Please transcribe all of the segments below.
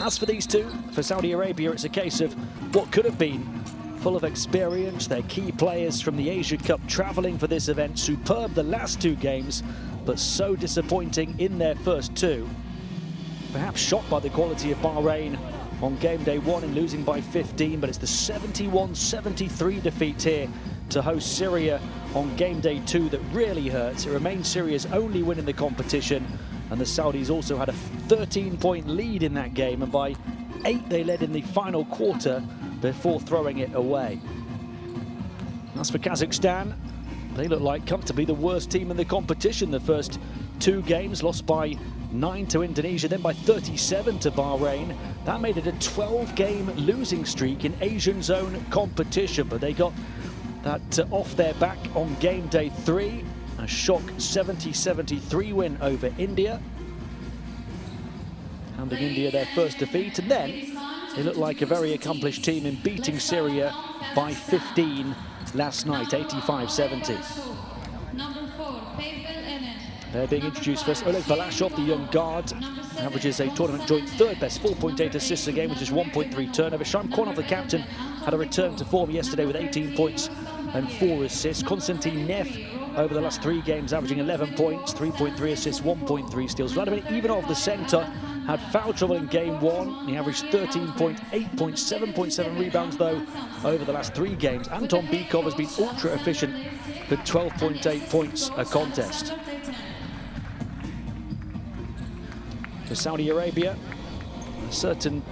As for these two, for Saudi Arabia, it's a case of what could have been. Full of experience, their key players from the Asia Cup travelling for this event. Superb the last two games, but so disappointing in their first two. Perhaps shocked by the quality of Bahrain on game day one in losing by 15, but it's the 71-73 defeat here to host Syria on game day two that really hurts. It remains Syria's only win in the competition, and the Saudis also had a 13-point lead in that game, and by 8 they led in the final quarter before throwing it away. As for Kazakhstan, they look like comfortably the worst team in the competition. The first two games lost by 9 to Indonesia, then by 37 to Bahrain. That made it a 12-game losing streak in Asian zone competition, but they got that off their back on game day 3. A shock 70-73 win over India, handing India their first defeat, and then they look like a very accomplished team in beating Syria by 15 last night, 85-70. They're being introduced first. Oleg Balashov, the young guard, averages a tournament joint third best, 4.8 assists a game, which is 1.3 turnover. Sharm Kornov, the captain, had a return to form yesterday with 18 points and 4 assists. Konstantin Neff, over the last 3 games, averaging 11 points, 3.3 assists, 1.3 steals. Vladimir Ivanov, the centre, had foul trouble in game 1. He averaged 13 points, 8 points, 7.7 rebounds, though, over the last 3 games. Anton Bykov has been ultra efficient with 12.8 points a contest. For Saudi Arabia, a certain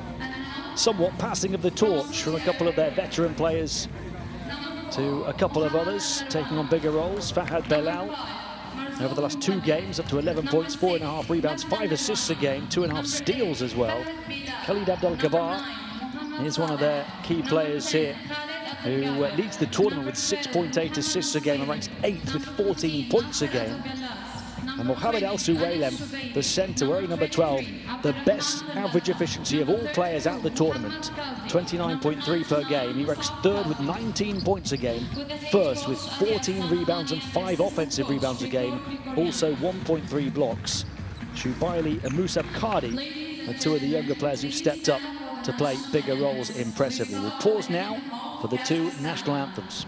somewhat passing of the torch from a couple of their veteran players to a couple of others taking on bigger roles. Fahad Belal, over the last 2 games, up to 11 points, 4.5 rebounds, 5 assists a game, 2.5 steals as well. Khalid Abdel-Gabbar is one of their key players here, who leads the tournament with 6.8 assists a game and ranks 8th with 14 points a game. And Mohamed Al-Suwailem, the centre, wearing number 12, the best average efficiency of all players at the tournament, 29.3 per game. He ranks 3rd with 19 points a game, 1st with 14 rebounds and 5 offensive rebounds a game, also 1.3 blocks. Shubaili and Musab Kadi are 2 of the younger players who've stepped up to play bigger roles impressively. We'll pause now for the 2 national anthems.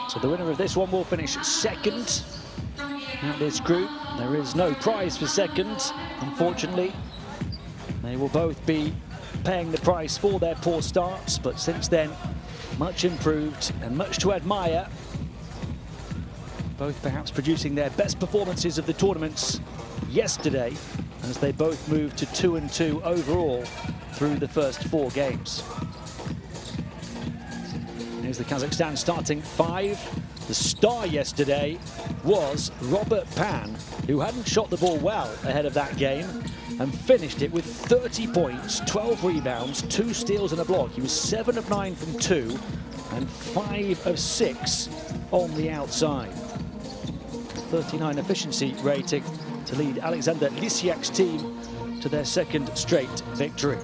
So the winner of this one will finish second at this group. There is no prize for second, unfortunately. They will both be paying the price for their poor starts, but since then, much improved and much to admire. Both perhaps producing their best performances of the tournaments yesterday, as they both moved to 2-2 overall through the first 4 games. Here's the Kazakhstan starting 5. The star yesterday was Robert Pan, who hadn't shot the ball well ahead of that game and finished it with 30 points, 12 rebounds, 2 steals and a block. He was 7 of 9 from 2 and 5 of 6 on the outside. 39 efficiency rating to lead Alexander Lisiak's team to their 2nd straight victory.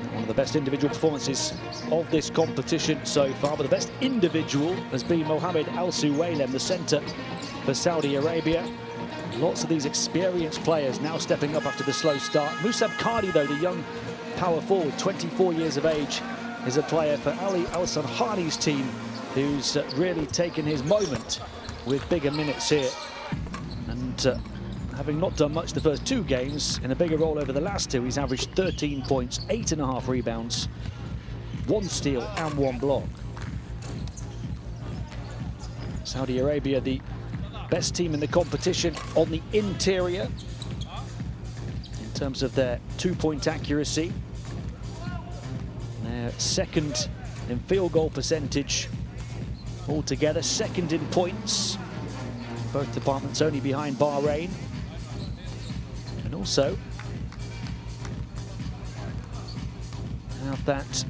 One of the best individual performances of this competition so far, but the best individual has been Mohamed Al Suwailem, the centre for Saudi Arabia. Lots of these experienced players now stepping up after the slow start. Musab Kadi, though, the young power forward, 24 years of age, is a player for Ali Al-Sanhani's team who's really taken his moment with bigger minutes here. And having not done much the first 2 games, in a bigger role over the last 2, he's averaged 13 points, 8.5 rebounds, 1 steal and 1 block. Saudi Arabia, the best team in the competition on the interior in terms of their 2-point accuracy. They're 2nd in field goal percentage altogether, 2nd in points. Both departments only behind Bahrain. And also have that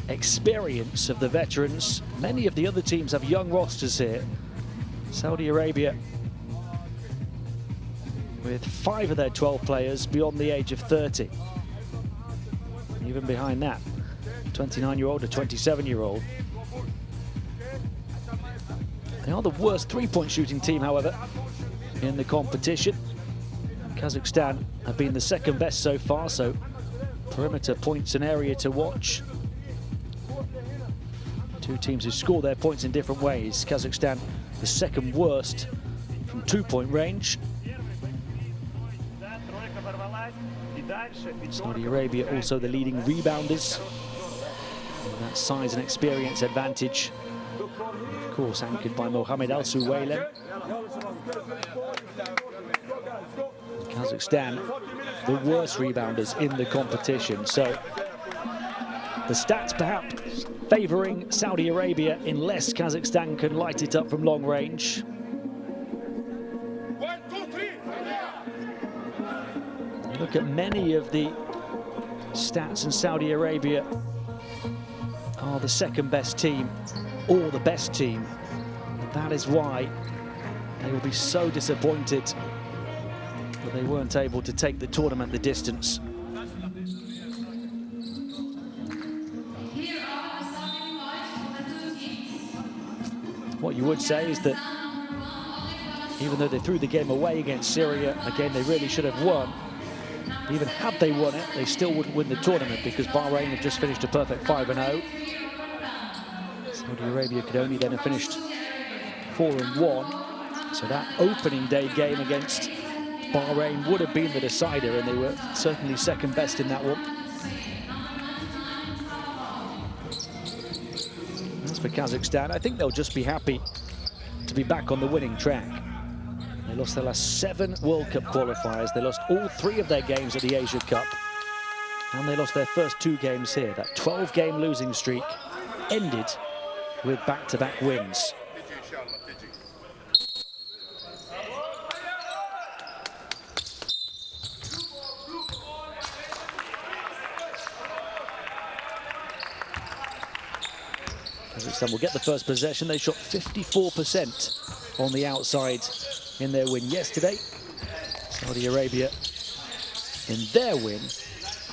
experience of the veterans. Many of the other teams have young rosters here. Saudi Arabia with 5 of their 12 players beyond the age of 30. Even behind that, 29-year-old, a 27-year-old. They are the worst 3-point shooting team, however, in the competition. Kazakhstan have been the 2nd best so far, so perimeter points an area to watch. 2 teams who score their points in different ways. Kazakhstan the 2nd worst from 2-point range. Saudi Arabia also the leading rebounders. That size and experience advantage, of course, anchored by Mohamed Al Suwailem. Kazakhstan, the worst rebounders in the competition. So the stats perhaps favouring Saudi Arabia unless Kazakhstan can light it up from long range. You look at many of the stats, and Saudi Arabia are the 2nd best team or the best team. That is why they will be so disappointed that they weren't able to take the tournament the distance. What you would say is that even though they threw the game away against Syria, again, they really should have won. Even had they won it, they still wouldn't win the tournament because Bahrain have just finished a perfect 5-0. Saudi Arabia could only then have finished 4-1. So that opening day game against Bahrain would have been the decider, and they were certainly 2nd best in that one. As for Kazakhstan, I think they'll just be happy to be back on the winning track. They lost their last 7 World Cup qualifiers. They lost all 3 of their games at the Asia Cup. And they lost their first 2 games here. That 12-game losing streak ended with back-to-back wins. Kazakhstan will get the first possession. They shot 54% on the outside in their win yesterday. Saudi Arabia, in their win,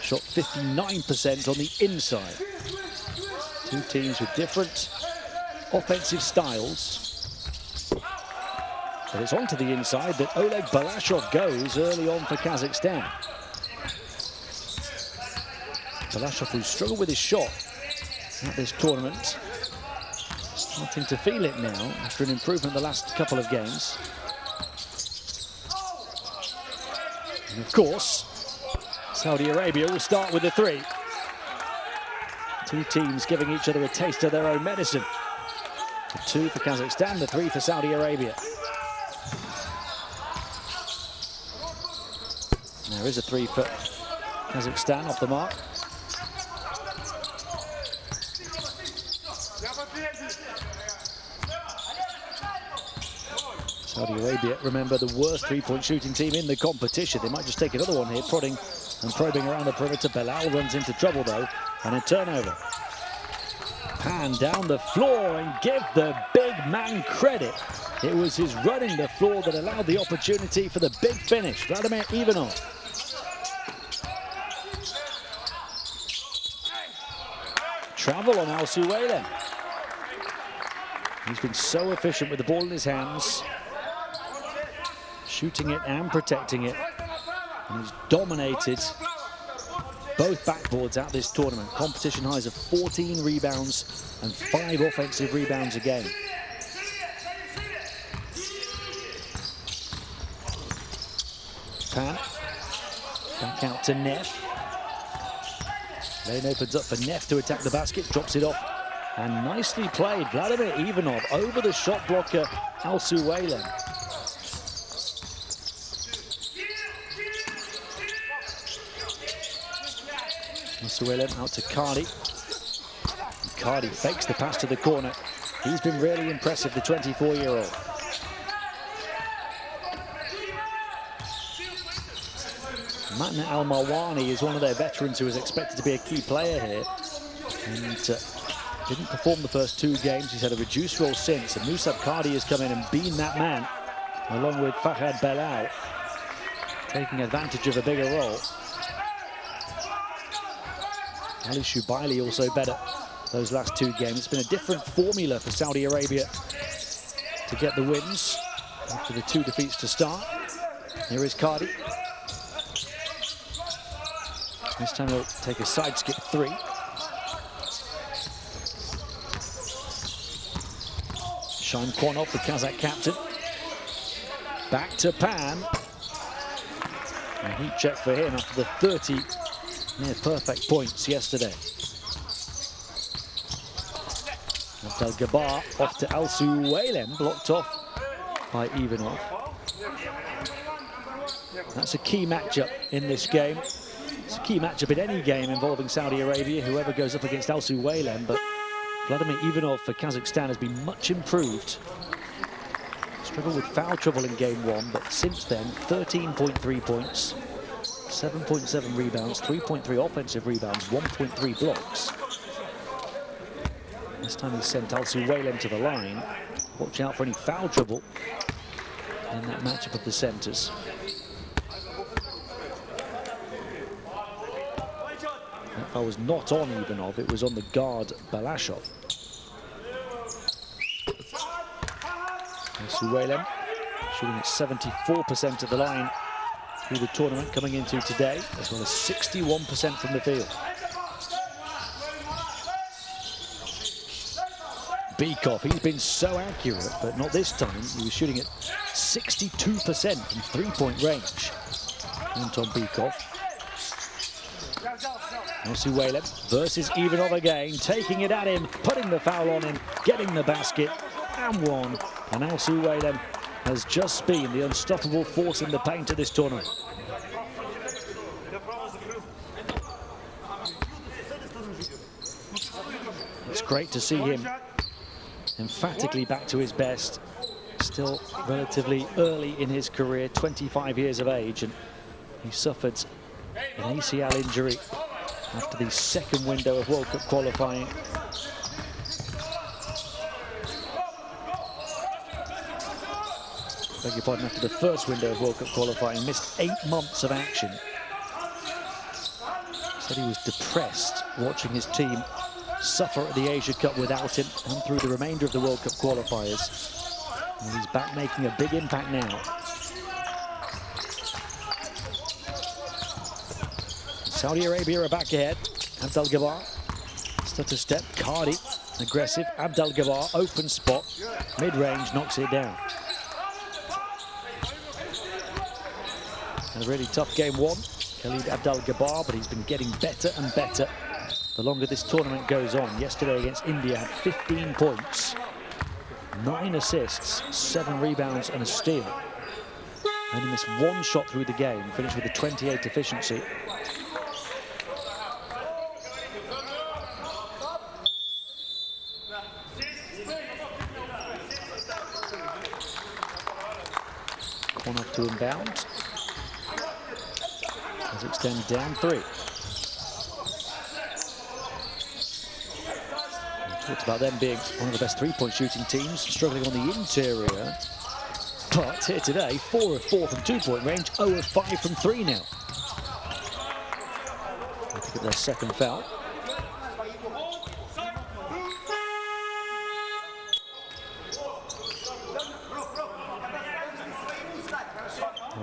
shot 59% on the inside. 2 teams with different offensive styles. But it's onto the inside that Oleg Balashov goes early on for Kazakhstan. Balashov, who struggled with his shot at this tournament, starting to feel it now after an improvement the last couple of games. And of course, Saudi Arabia will start with the three. Two teams giving each other a taste of their own medicine. The two for Kazakhstan, the three for Saudi Arabia. And there is a three for Kazakhstan off the mark. Saudi Arabia, remember, the worst three-point shooting team in the competition. They might just take another one here, prodding and probing around the perimeter. Belal runs into trouble, though, and a turnover. Pan down the floor and give the big man credit. It was his running the floor that allowed the opportunity for the big finish. Vladimir Ivanov. Travel on Al-Suwaylem. He's been so efficient with the ball in his hands, shooting it and protecting it. And he's dominated both backboards at this tournament. Competition highs of 14 rebounds and 5 offensive rebounds a game. Pan, back out to Neff. Lane opens up for Neff to attack the basket, drops it off, and nicely played. Vladimir Ivanov over the shot blocker, Al-Suwaylem. Al-Suwaylem out to Cardi. Cardi fakes the pass to the corner. He's been really impressive, the 24-year-old. Matna Al-Marwani is one of their veterans who is expected to be a key player here, and didn't perform the first 2 games. He's had a reduced role since, and Musab Cardi has come in and been that man, along with Fahad Belal, taking advantage of a bigger role. Ali Shubaili also better those last 2 games. It's been a different formula for Saudi Arabia to get the wins after the 2 defeats to start. Here is Cardi. This time he'll take a side skip 3. Shaim Kwanov, the Kazakh captain. Back to Pan. A heat check for him after the 30 near perfect points yesterday. Abdel Gabbar off to Al-Suwaylem, blocked off by Ivanov. That's a key matchup in this game. It's a key matchup in any game involving Saudi Arabia, whoever goes up against Al-Suwaylem, but Vladimir Ivanov for Kazakhstan has been much improved. Struggled with foul trouble in game 1, but since then, 13.3 points, 7.7 rebounds, 3.3 offensive rebounds, 1.3 blocks. This time he sent Al-Suwaylem to the line. Watch out for any foul trouble in that matchup of the centers. That foul was not on Ivanov, it was on the guard Balashov. Al-Suwaylem shooting at 74% of the line through the tournament coming into today, as well as 61% from the field. Bykov, he's been so accurate, but not this time. He was shooting at 62% from three-point range. Anton Bykov. Al-Suwaylem versus Ivanov again, taking it at him, putting the foul on him, getting the basket, and one. And Al-Suwaylem has just been the unstoppable force in the paint of this tournament. It's great to see him emphatically back to his best. Still relatively early in his career, 25 years of age, and he suffered an ACL injury after the second window of World Cup qualifying. Beg your pardon, after the first window of World Cup qualifying, missed 8 months of action. Said he was depressed watching his team suffer at the Asia Cup without him and through the remainder of the World Cup qualifiers. And he's back making a big impact now. Saudi Arabia are back ahead. Abdel Gabbar, stutter step, Cardi, aggressive. Abdel Gabbar, open spot, mid-range, knocks it down. A really tough game one. Khalid Abdel-Jabbar, but he's been getting better and better the longer this tournament goes on. Yesterday against India had 15 points, 9 assists, 7 rebounds and a steal. Only missed 1 shot through the game, finished with a 28 efficiency. Konov to inbound. Kazakhstan down 3. We talked about them being one of the best three-point shooting teams, struggling on the interior. But here today, 4 of 4 from two-point range, 0 of 5 from 3 now. They pick up their second foul.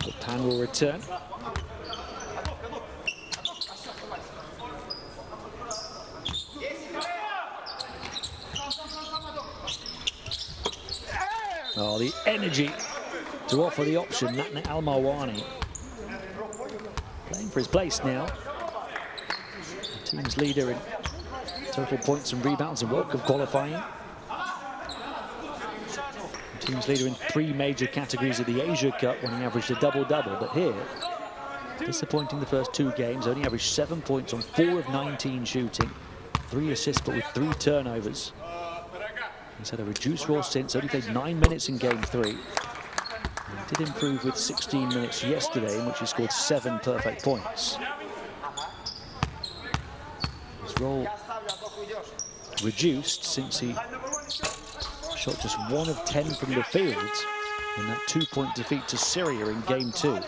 The Pan will return. Oh, the energy to offer the option. Matne Al-Marwani playing for his place now. The team's leader in total points and rebounds and World Cup qualifying. The team's leader in 3 major categories of the Asia Cup when he averaged a double-double. But here, disappointing the first 2 games, only averaged 7 points on 4 of 19 shooting, 3 assists but with 3 turnovers. He's had a reduced role since, only played 9 minutes in game 3. He did improve with 16 minutes yesterday, in which he scored 7 perfect points. His role reduced since he shot just 1 of 10 from the field in that 2-point defeat to Syria in game 2.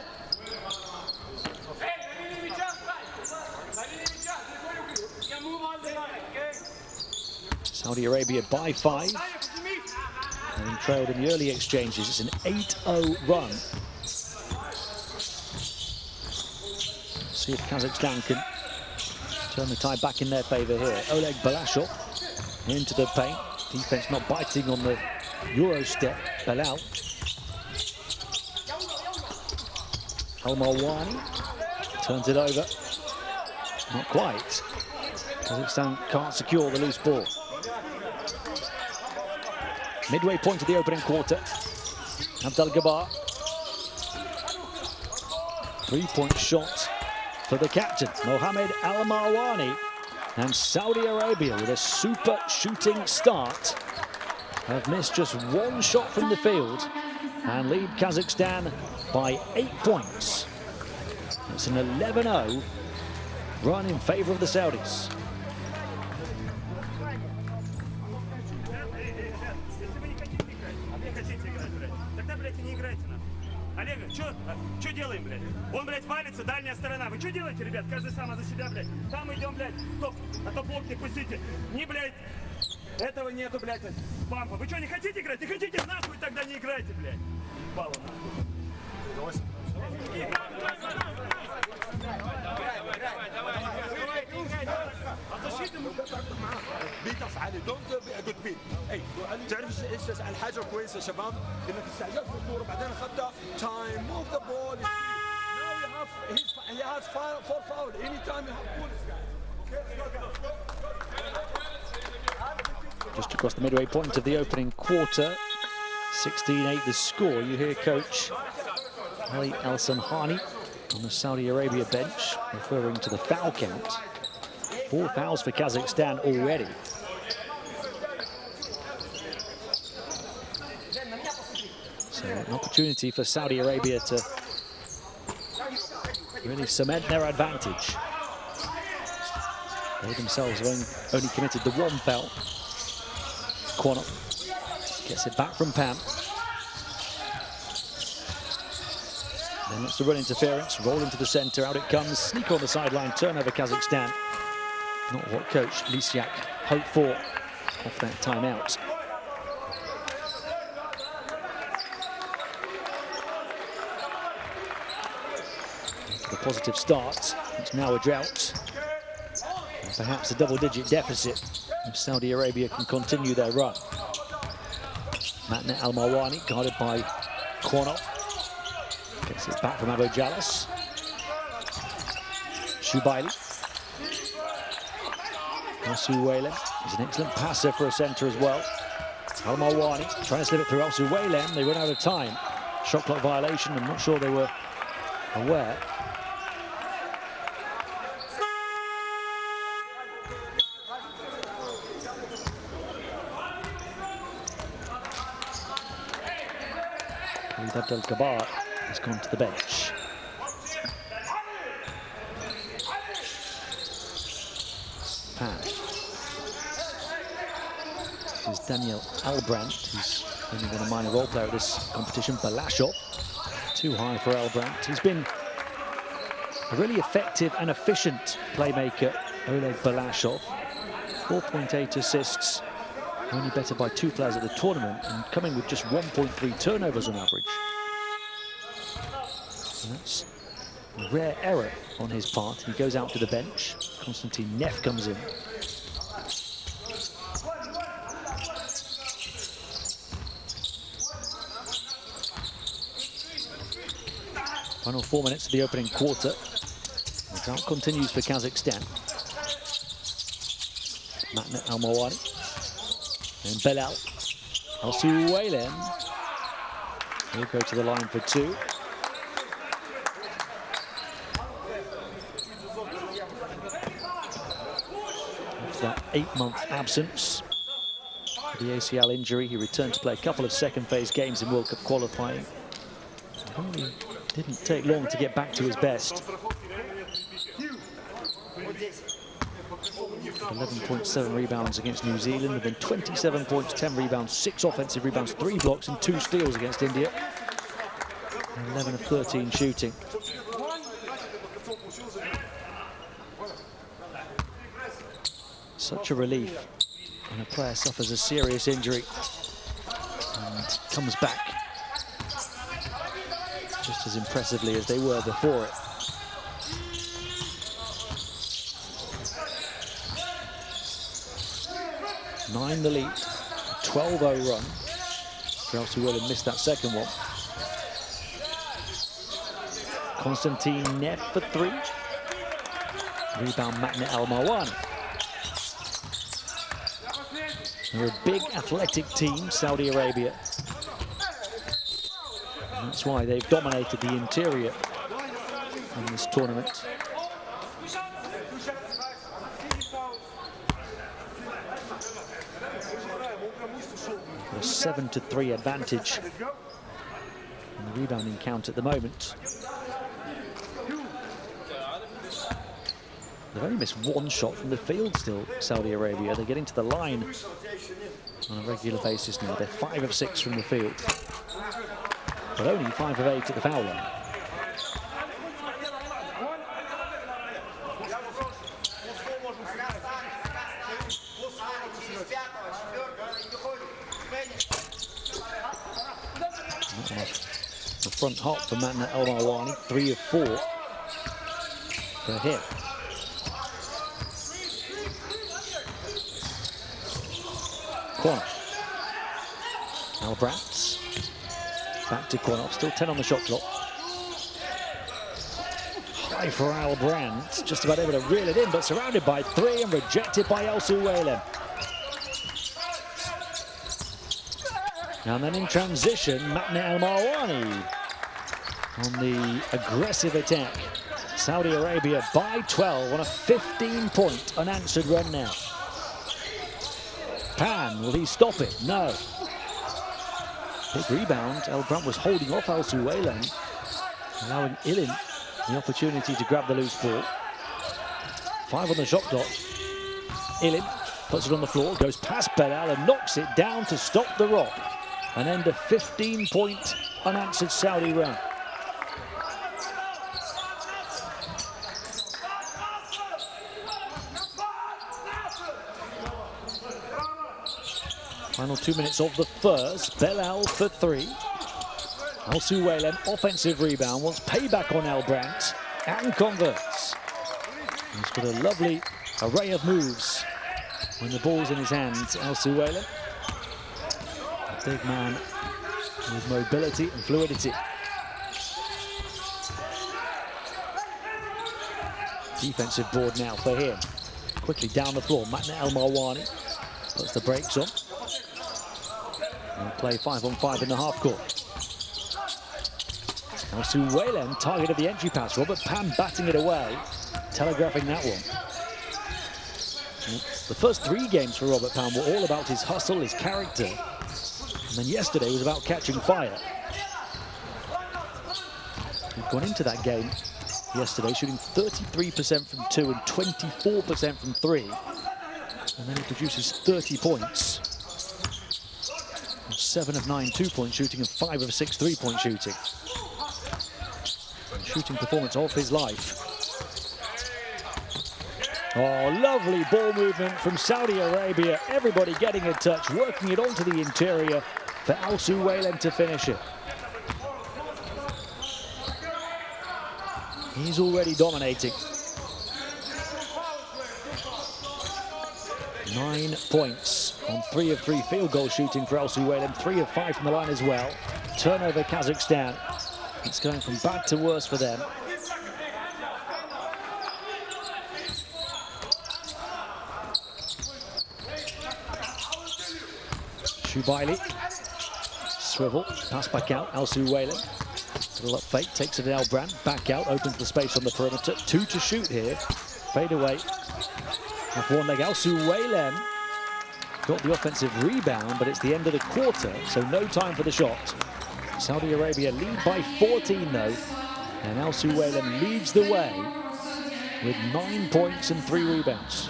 Saudi Arabia by 5, having trailed in the early exchanges. It's an 8-0 run. See if Kazakhstan can turn the tide back in their favour here. Oleg Balashov into the paint. Defense not biting on the Euro step. Belal. Al-Marwani turns it over. Not quite. Kazakhstan can't secure the loose ball. Midway point of the opening quarter. Abdel-Jabbar. 3-point shot for the captain, Mohamed Al-Marwani. And Saudi Arabia, with a super shooting start, have missed just 1 shot from the field and lead Kazakhstan by 8 points. It's an 11-0 run in favor of the Saudis. Олега, что делаем, блядь? Он, блядь, валится, дальняя сторона. Вы что делаете, ребят? Каждый сам за себя, блядь. Там идем, блядь, топ, а то блок не пустите. Не, блядь, этого нету, блядь, пампа. Вы что, не хотите играть? Не хотите, нахуй тогда не играйте, блядь. Балу, нахуй. بيتص علي دونت جود بيت اي تعرف ايش الحاجه كويسه يا شباب انك استعجلت في الكوره بعدين اخذتها تايم موف ذا بول ناو هي هاز فور فاول اني تايم يو هاف Just across the midway point of the opening quarter, 16-8 the score. You hear coach Ali Al-Samhani on the Saudi Arabia bench referring to the foul count. 4 fouls for Kazakhstan already. So an opportunity for Saudi Arabia to really cement their advantage. They themselves have only committed the 1 foul. Konov gets it back from Pam. Then it's the run interference, roll into the center, out it comes, sneak on the sideline, turnover Kazakhstan. Not what coach Lisiak hoped for off that timeout. After the positive start, it's now a drought. And perhaps a double-digit deficit if Saudi Arabia can continue their run. Matne Al-Marwani guarded by Konov. Gets it back from Abu Jalas. Bailey. Al-Suwailem is an excellent passer for a centre as well. Al-Marwani trying to slip it through Al-Suwailem. They run out of time. Shot clock violation. I'm not sure they were aware. Abdel Kabar has gone to the bench. Pan. This is Daniel Albrandt, who's only been a minor role player at this competition. Balashov, too high for Albrandt. He's been a really effective and efficient playmaker, Oleg Balashov. 4.8 assists, only better by 2 players at the tournament, and coming with just 1.3 turnovers on average. And that's a rare error on his part. He goes out to the bench. Konstantin Neff comes in. Final 4 minutes of the opening quarter. The drought continues for Kazakhstan. Matnet Al-Mawani. And Belal. Al-Suwailem. He'll go to the line for 2. After that 8-month absence for the ACL injury, he returned to play a couple of second-phase games in World Cup qualifying. Really didn't take long to get back to his best. 11.7 rebounds against New Zealand, and then 27 points, 10 rebounds, 6 offensive rebounds, 3 blocks, and 2 steals against India. And 11 of 13 shooting. Such a relief when a player suffers a serious injury and comes back just as impressively as they were before it. Nine the lead, 12-0 run. Al-Suwailem missed that second one. Konstantin Neff for 3. Rebound Matnet Al-Marwani. They're a big athletic team, Saudi Arabia. And that's why they've dominated the interior in this tournament. A 7-3 advantage in the rebounding count at the moment. They've only missed 1 shot from the field still, Saudi Arabia. They're getting to the line on a regular basis now. They're 5 of 6 from the field, but only 5 of 8 at the foul line. The front hop for Matnet Al-Marwani, 3 of 4 for him. Corner. Albrandt. Back to Kornov, still 10 on the shot clock. High for Albrandt, just about able to reel it in, but surrounded by 3 and rejected by Al-Suwailem. And then in transition, Matnet Al-Marwani on the aggressive attack. Saudi Arabia by 12 on a 15-point unanswered run now. Pan, will he stop it? No. Big rebound. Albrandt was holding off Al-Suwailem, allowing Ilin the opportunity to grab the loose ball. 5 on the shot clock. Ilin puts it on the floor, goes past Belal and knocks it down to stop the rock. And end a 15-point unanswered Saudi run. Final 2 minutes of the first. Belal for 3. Al-Suwailem, offensive rebound, wants payback on Albrandt and converts. He's got a lovely array of moves when the ball's in his hands. Al-Suwailem, a big man with mobility and fluidity. Defensive board now for him. Quickly down the floor, Matna El Marwani puts the brakes on. And play 5-on-5 in the half court. Now Suwelem targeted the entry pass. Robert Pan batting it away, telegraphing that one. The first 3 games for Robert Pan were all about his hustle, his character. And then yesterday was about catching fire. He'd gone into that game yesterday shooting 33% from 2 and 24% from 3. And then he produces 30 points. 7 of 9 2-point shooting and 5 of 6 3-point shooting. Shooting performance of his life. Oh, lovely ball movement from Saudi Arabia. Everybody getting a touch, working it onto the interior for Al Suwelem to finish it. He's already dominating. 9 points on 3 of 3 field goal shooting for Al Suwelem, 3 of 5 from the line as well. Turnover Kazakhstan. It's going from bad to worse for them. Shubaili, swivel, pass back out, Al Suwelem. Little up fake, takes it to Elbrand, back out, opens the space on the perimeter. 2 to shoot here, fade away. Off one leg, Al Suwelem got the offensive rebound, but it's the end of the quarter, so no time for the shot. Saudi Arabia lead by 14 though, and Al Suwelem leads the way with 9 points and 3 rebounds.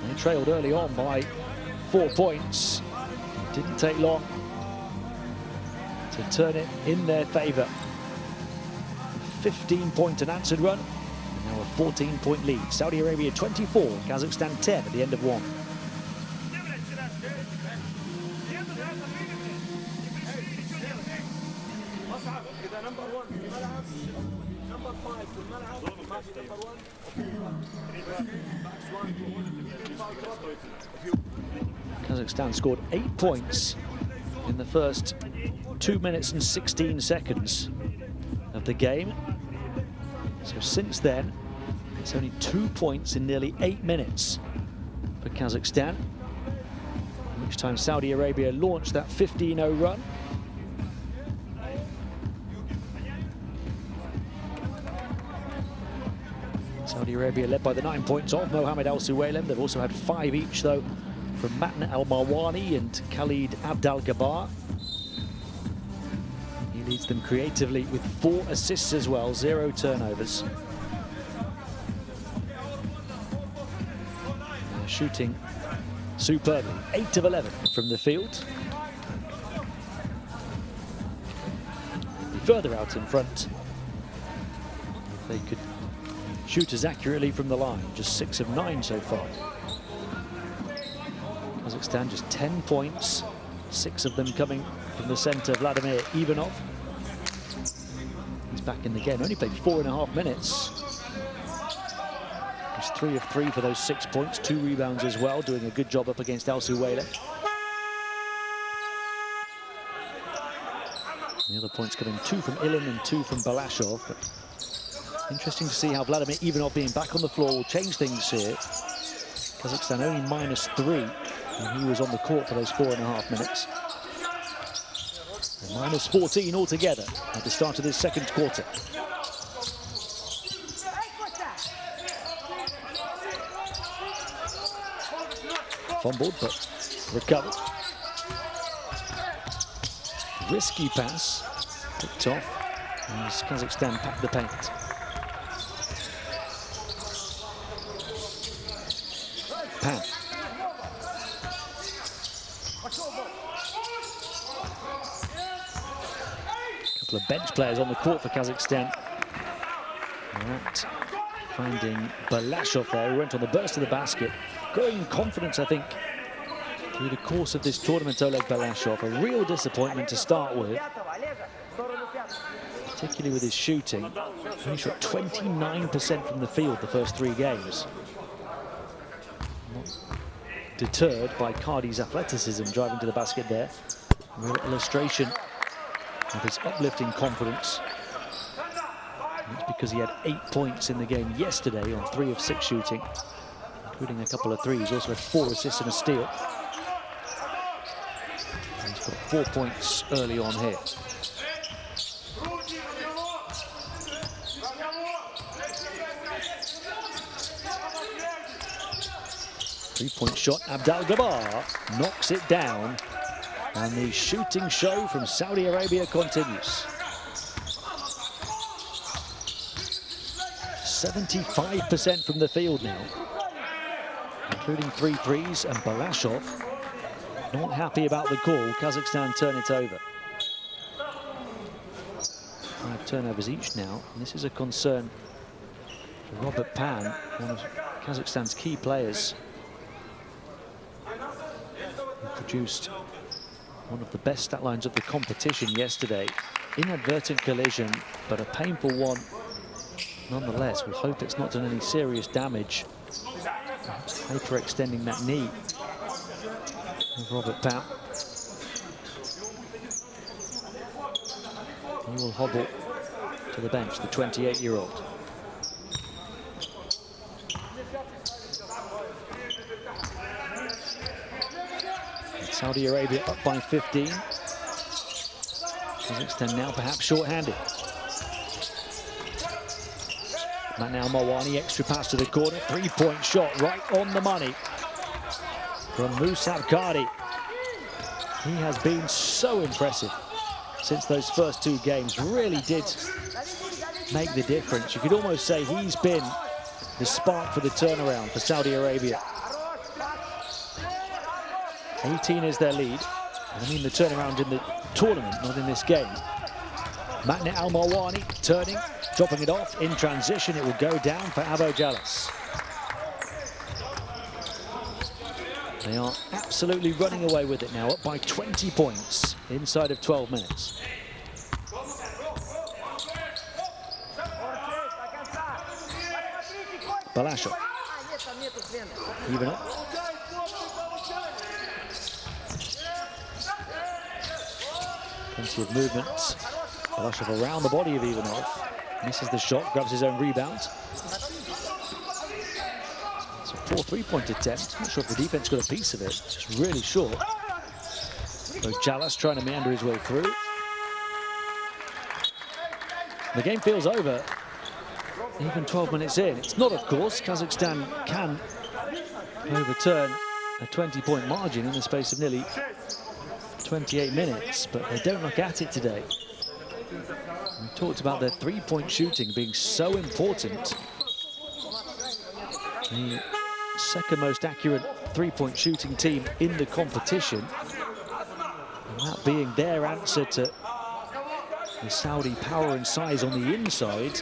They trailed early on by 4 points. It didn't take long to turn it in their favour. 15-point unanswered run, and now a 14-point lead. Saudi Arabia 24, Kazakhstan 10 at the end of 1. Kazakhstan scored 8 points in the first 2 minutes and 16 seconds of the game. So since then, it's only 2 points in nearly 8 minutes for Kazakhstan. Each time Saudi Arabia launched that 15-0 run. Saudi Arabia led by the 9 points of Mohamed Al Suwelem. They've also had 5 each though from Matna El Marwani and Khalid Abdal Gabar. He leads them creatively with 4 assists as well, 0 turnovers. They're shooting superbly, 8 of 11 from the field. Further out in front, they could shoot as accurately from the line, just 6 of 9 so far. Kazakhstan just 10 points, 6 of them coming from the centre, Vladimir Ivanov. He's back in the game, only played 4.5 minutes. He's 3 of 3 for those 6 points, 2 rebounds as well, doing a good job up against Al Suwelem. The other points coming 2 from Ilin and 2 from Balashov. But interesting to see how Vladimir Ivanov being back on the floor will change things here. Kazakhstan only -3 when he was on the court for those 4.5 minutes. And -14 altogether at the start of this second quarter. Fumbled, but recovered. Risky pass, picked off as Kazakhstan packed the paint. Pan. Couple of bench players on the court for Kazakhstan. Right. Finding Balashov there, who went on the burst of the basket. Growing confidence, I think, through the course of this tournament, Oleg Balashov. A real disappointment to start with, particularly with his shooting. He shot 29% from the field the first 3 games. Not deterred by Cardi's athleticism driving to the basket there. A real illustration of his uplifting confidence. That's because he had 8 points in the game yesterday on 3 of 6 shooting, including a couple of threes. Also had 4 assists and a steal. And he's got 4 points early on here. Three-point shot, Abdel Gabbar knocks it down, and the shooting show from Saudi Arabia continues. 75% from the field now, including 3 threes, and Balashov not happy about the call. Kazakhstan turn it over. 5 turnovers each now, and this is a concern for Robert Pan, one of Kazakhstan's key players, who produced one of the best stat lines of the competition yesterday. Inadvertent collision, but a painful one nonetheless. We'll hope it's not done any serious damage. Perhaps hyperextending that knee of Robert Pan. He will hobble to the bench, the 28-year-old. Saudi Arabia up by 15. Kazakhstan now perhaps short-handed. Now Mawani, extra pass to the corner, 3-point shot right on the money from Musab Kadi. He has been so impressive since those first 2 games. Really did make the difference. You could almost say he's been the spark for the turnaround for Saudi Arabia. 18 is their lead. I mean the turnaround in the tournament, not in this game. Matne Al-Mawani turning, dropping it off in transition. It will go down for Abo Jalas. They are absolutely running away with it now, up by 20 points inside of 12 minutes. Balashov. Even up. Plenty of movement. Balashov around the body of Ivanov. Misses the shot, grabs his own rebound. It's a poor 3-point attempt. Not sure if the defense got a piece of it. Just really short. So Jalas trying to meander his way through. The game feels over. Even 12 minutes in. It's not, of course. Kazakhstan can overturn a 20-point margin in the space of nearly 28 minutes, but they don't look at it today. We talked about their 3-point shooting being so important. The second most accurate 3-point shooting team in the competition. And that being their answer to the Saudi power and size on the inside.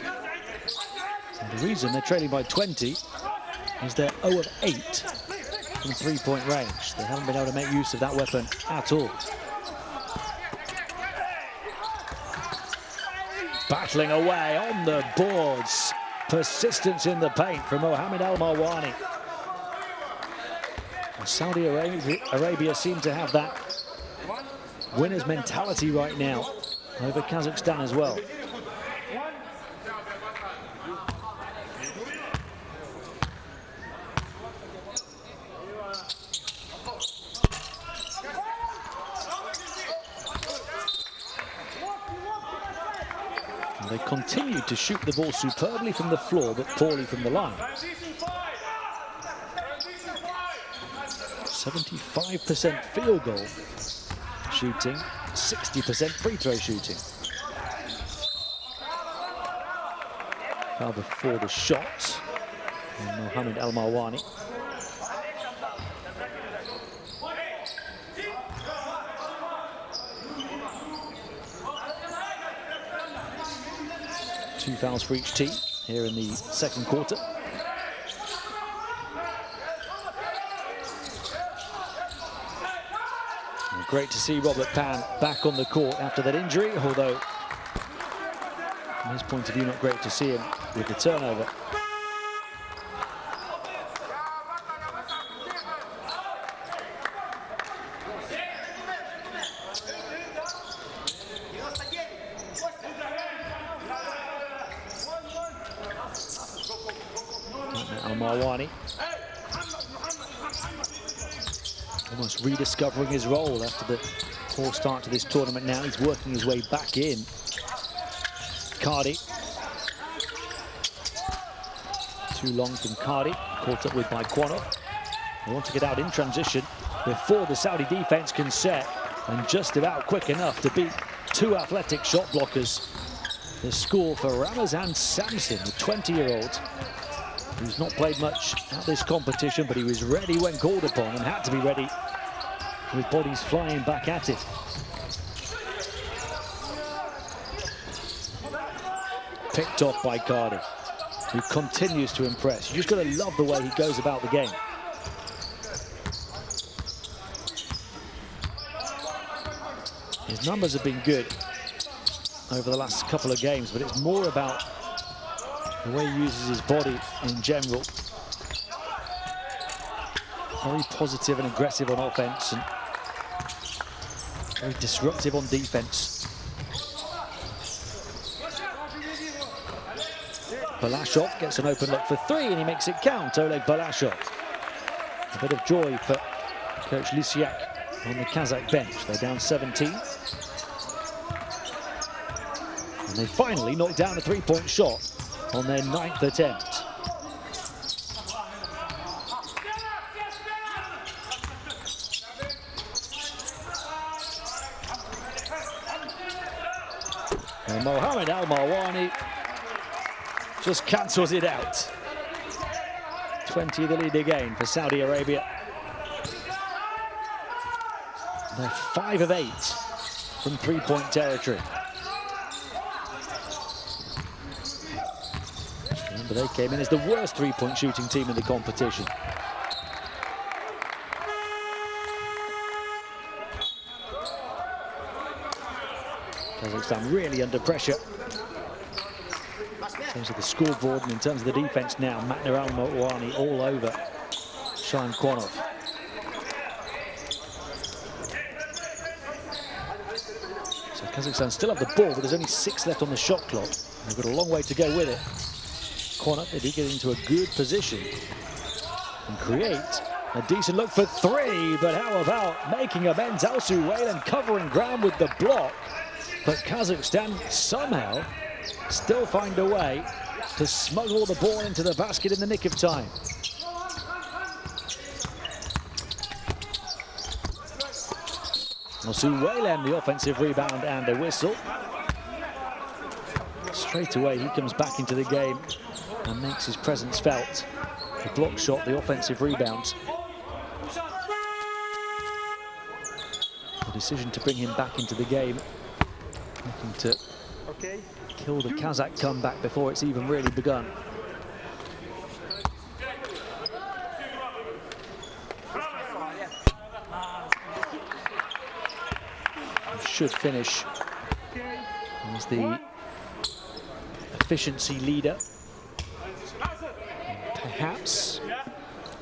And the reason they're trailing by 20 is they're 0 of 8 from 3-point range. They haven't been able to make use of that weapon at all. Battling away on the boards. Persistence in the paint from Mohamed Al-Mawani. Saudi Arabia seem to have that winner's mentality right now over Kazakhstan as well. They continued to shoot the ball superbly from the floor, but poorly from the line. 75% field goal shooting, 60% free throw shooting. Foul before the shot, and Mohamed Al-Mawani. Two fouls for each team here in the second quarter. And great to see Robert Pan back on the court after that injury, although from his point of view, not great to see him with the turnover. Al-Marwani almost rediscovering his role after the poor start to this tournament. Now he's working his way back in. Cardi. Too long from Cardi, caught up with by Quanov. They want to get out in transition before the Saudi defense can set, and just about quick enough to beat two athletic shot blockers. The score for Ramazan Samson, the 20-year-old, who's not played much at this competition, but he was ready when called upon and had to be ready with bodies flying back at it. Picked off by Cardi, who continues to impress. You just got to love the way he goes about the game. His numbers have been good over the last couple of games, but it's more about the way he uses his body in general. Very positive and aggressive on offense, and very disruptive on defense. Balashov gets an open look for three, and he makes it count. Oleg Balashov. A bit of joy for Coach Lysiak on the Kazakh bench. They're down 17. And they finally knocked down a three-point shot on their 9th attempt. And Mohammed Al-Marwani just cancels it out. 20 the lead again for Saudi Arabia. They're 5 of 8 from three-point territory. Remember, they came in as the worst three-point shooting team in the competition. Kazakhstan really under pressure in terms of the scoreboard and in terms of the defense now. Matner Al-Marwani all over Shaim Quanov. So Kazakhstan still have the ball, but there's only 6 left on the shot clock. They've got a long way to go with it. Quanov, they do get into a good position and create a decent look for three, but how about making amends? Al-Suwailan covering ground with the block, but Kazakhstan somehow still find a way to smuggle the ball into the basket in the nick of time. Al-Suwailan, the offensive rebound and a whistle. Straight away he comes back into the game and makes his presence felt. The block shot, the offensive rebound. The decision to bring him back into the game, looking to kill the Kazakh comeback before it's even really begun. Should finish as the efficiency leader. Perhaps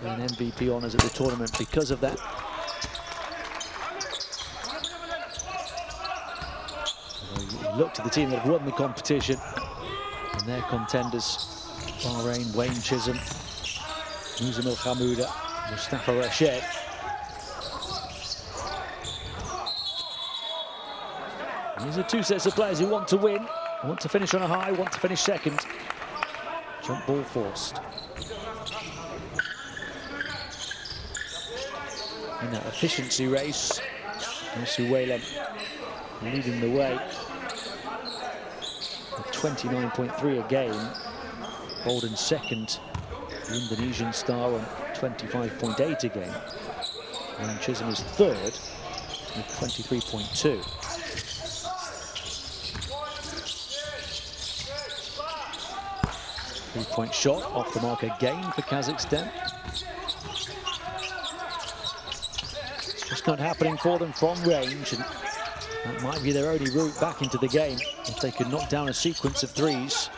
an MVP honours at the tournament because of that. You look to the team that have won the competition and their contenders: Bahrain, Wayne Chisholm, Muzamil Hamouda, Mustafa Rashid. These are two sets of players who want to win, want to finish on a high, want to finish second. Jump ball forced. In that efficiency race, Al-Suwailan leading the way. 29.3 a game. Bolden second, the Indonesian star, on 25.8 a game. And Chisholm is third with 23.2. Three-point shot off the mark again for Kazakhstan. It's just not happening for them from range, and that might be their only route back into the game if they can knock down a sequence of threes.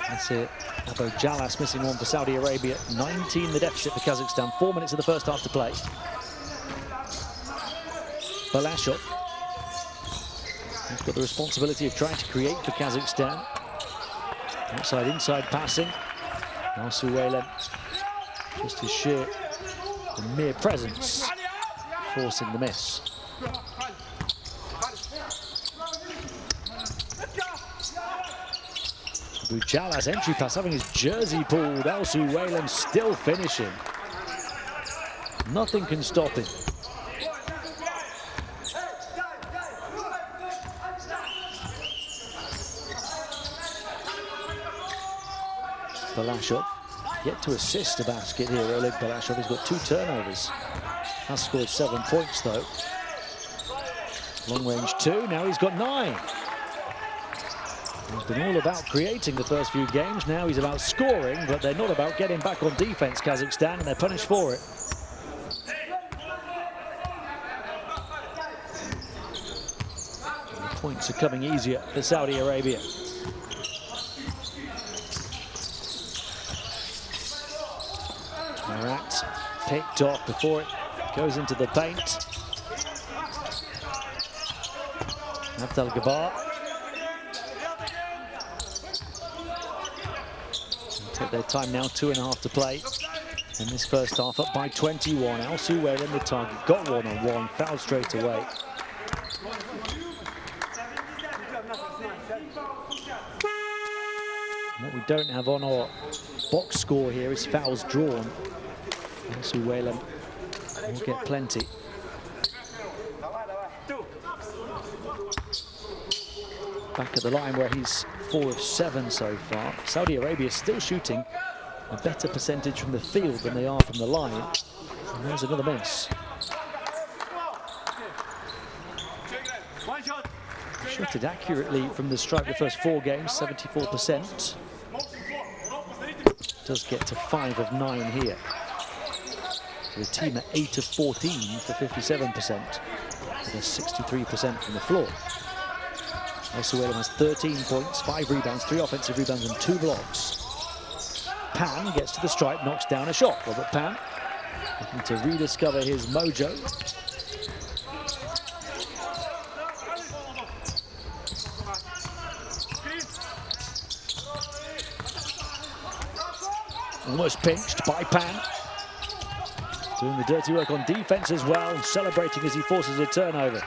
That's it. Abo Jalas missing one for Saudi Arabia. 19 the deficit for Kazakhstan. 4 minutes of the first half to play. Balashov. He's got the responsibility of trying to create for Kazakhstan. Outside-inside passing. Al-Suwaylem, just his sheer and mere presence, forcing the miss. Bujala's entry pass having his jersey pulled. Al-Suwaylem still finishing. Nothing can stop him. Balashov yet to assist a basket here. Oleg Balashov has got 2 turnovers. Has scored 7 points though. Long range 2, now he's got 9. He's been all about creating the first few games. Now he's about scoring, but they're not about getting back on defense, Kazakhstan, and they're punished for it. And the points are coming easier for Saudi Arabia. Marat picked off before it goes into the paint. Abdel Gabar. Take their time now, 2.5 to play in this first half, up by 21. Al-Suwaylem, the target, got 1-on-1, fouled straight away. And what we don't have on our box score here is fouls drawn. Al-Suwaylem will get plenty. Back at the line where he's 4 of 7 so far. Saudi Arabia still shooting a better percentage from the field than they are from the line. And there's another miss. Shot it accurately from the stripe the first 4 games, 74%. Does get to 5 of 9 here. So the team at 8 of 14 for 57%. With a 63% from the floor. Al-Suwaylem has 13 points, 5 rebounds, 3 offensive rebounds and 2 blocks. Pan gets to the stripe, knocks down a shot. Robert Pan looking to rediscover his mojo. Almost pinched by Pan. Doing the dirty work on defense as well, celebrating as he forces a turnover.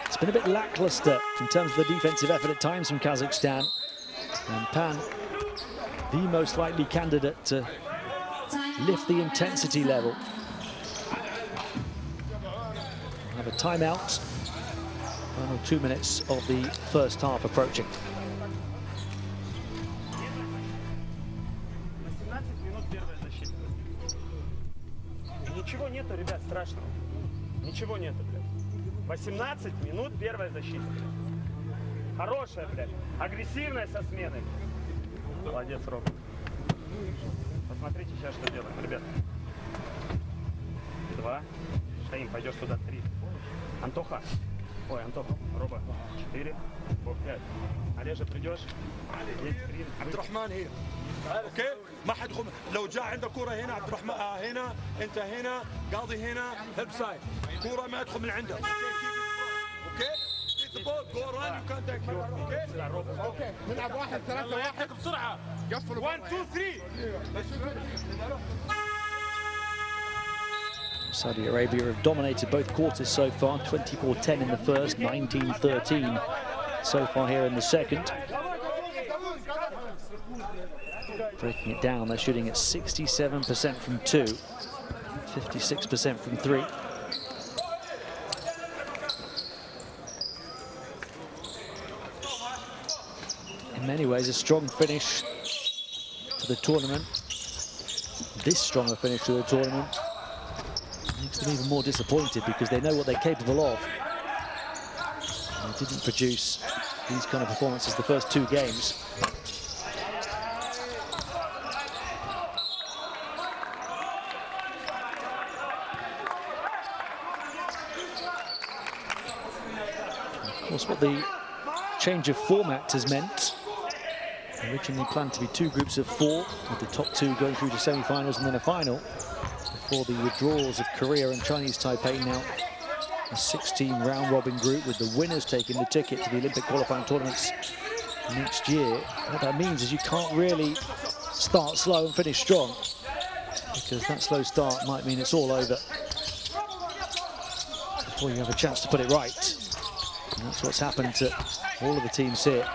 It's been a bit lackluster in terms of the defensive effort at times from Kazakhstan. And Pan, the most likely candidate to lift the intensity level. We'll have a timeout. Final 2 minutes of the first half approaching. Ничего нету, ребят, страшного. Ничего нету, блядь. 18 минут первая защита. Хорошая, блядь. Агрессивная со смены. Молодец, Роб. Посмотрите сейчас, что делаем, ребят. 2. Шаим, пойдешь туда. 3. Антоха. Ой, Антоха. Роба. 4. 5. Олежа, придешь. Есть скрин. عبدالرحمن هنا. اوكي ما حد يدخل لو جاء عندك كوره هنا عبد الرحمن هنا انت هنا قاضي هنا هيلب سايد كوره ما يدخل من عنده اوكي the ball go around you can't take it اوكي نلعب 1 3 1 بسرعه قفلوا 1 2 3 Saudi Arabia have dominated both quarters so far, 24-10 in the first, 19-13 so far here in the second. Breaking it down, they're shooting at 67% from 2, 56% from 3. In many ways, a strong finish to the tournament. This strong a finish to the tournament makes them even more disappointed because they know what they're capable of. And they didn't produce these kind of performances the first 2 games. Of course, what the change of format has meant, originally planned to be 2 groups of 4, with the top 2 going through to semi-finals and then a final, before the withdrawals of Korea and Chinese Taipei. Now a 16 round-robin group with the winners taking the ticket to the Olympic qualifying tournaments next year, what that means is you can't really start slow and finish strong, because that slow start might mean it's all over before you have a chance to put it right. And that's what's happened to all of the teams here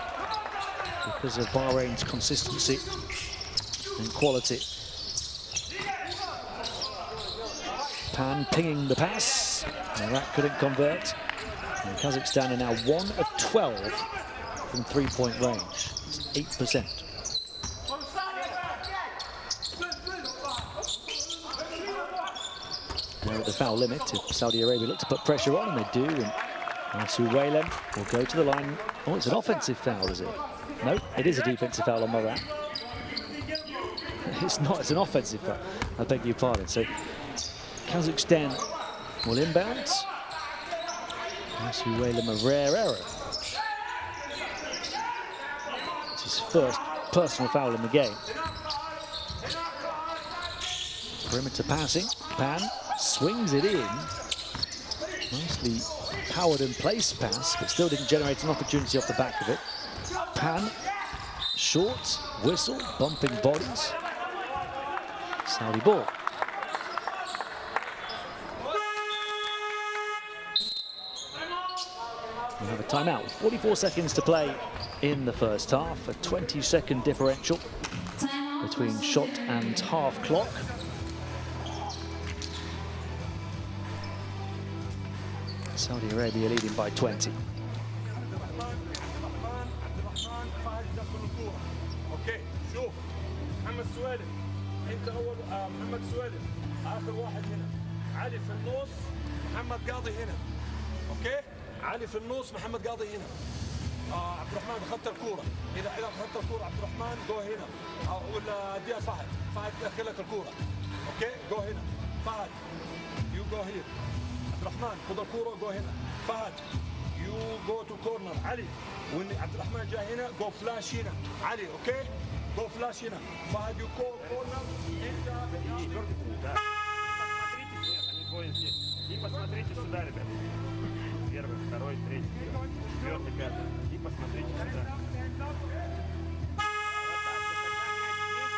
because of Bahrain's consistency and quality. Pan pinging the pass, and that couldn't convert. And Kazakhstan are now 1 of 12 from three-point range. It's 8%. They're at the foul limit if Saudi Arabia look to put pressure on, and they do. And Suwailen will go to the line. Oh, it's an offensive foul, is it? No, it is a defensive foul on Morat. It's not, it's an offensive foul. I beg your pardon. So Kazakhstan will inbound. Suwailen, a rare error. It's his first personal foul in the game. Perimeter passing. Pan swings it in. Nicely powered and placed pass, but still didn't generate an opportunity off the back of it. Pan, short, whistle, bumping bodies. Saudi ball. We have a timeout with 44 seconds to play in the first half. A 20-second differential between shot and half clock. Saudi Arabia leading by 20. اوكي شوف محمد سويلم انت اول محمد سويلم اخر واحد هنا علي في النص محمد قاضي هنا اوكي علي في النص محمد قاضي هنا عبد الرحمن اخذت الكوره اذا اخذت الكوره عبد الرحمن جو هنا ولا اديها فهد يدخل لك الكوره اوكي جو هنا فهد يو جو هير عبد الرحمن خذ الكوره جو هنا فهد يو جو تو كورنر علي وان عبد الرحمن جاي هنا جو فلاش هنا علي اوكي جو فلاش هنا فهد يو جو كورنر انت и посмотрите сюда, ребят. Первый, второй, третий, четвертый, пятый. И посмотрите сюда.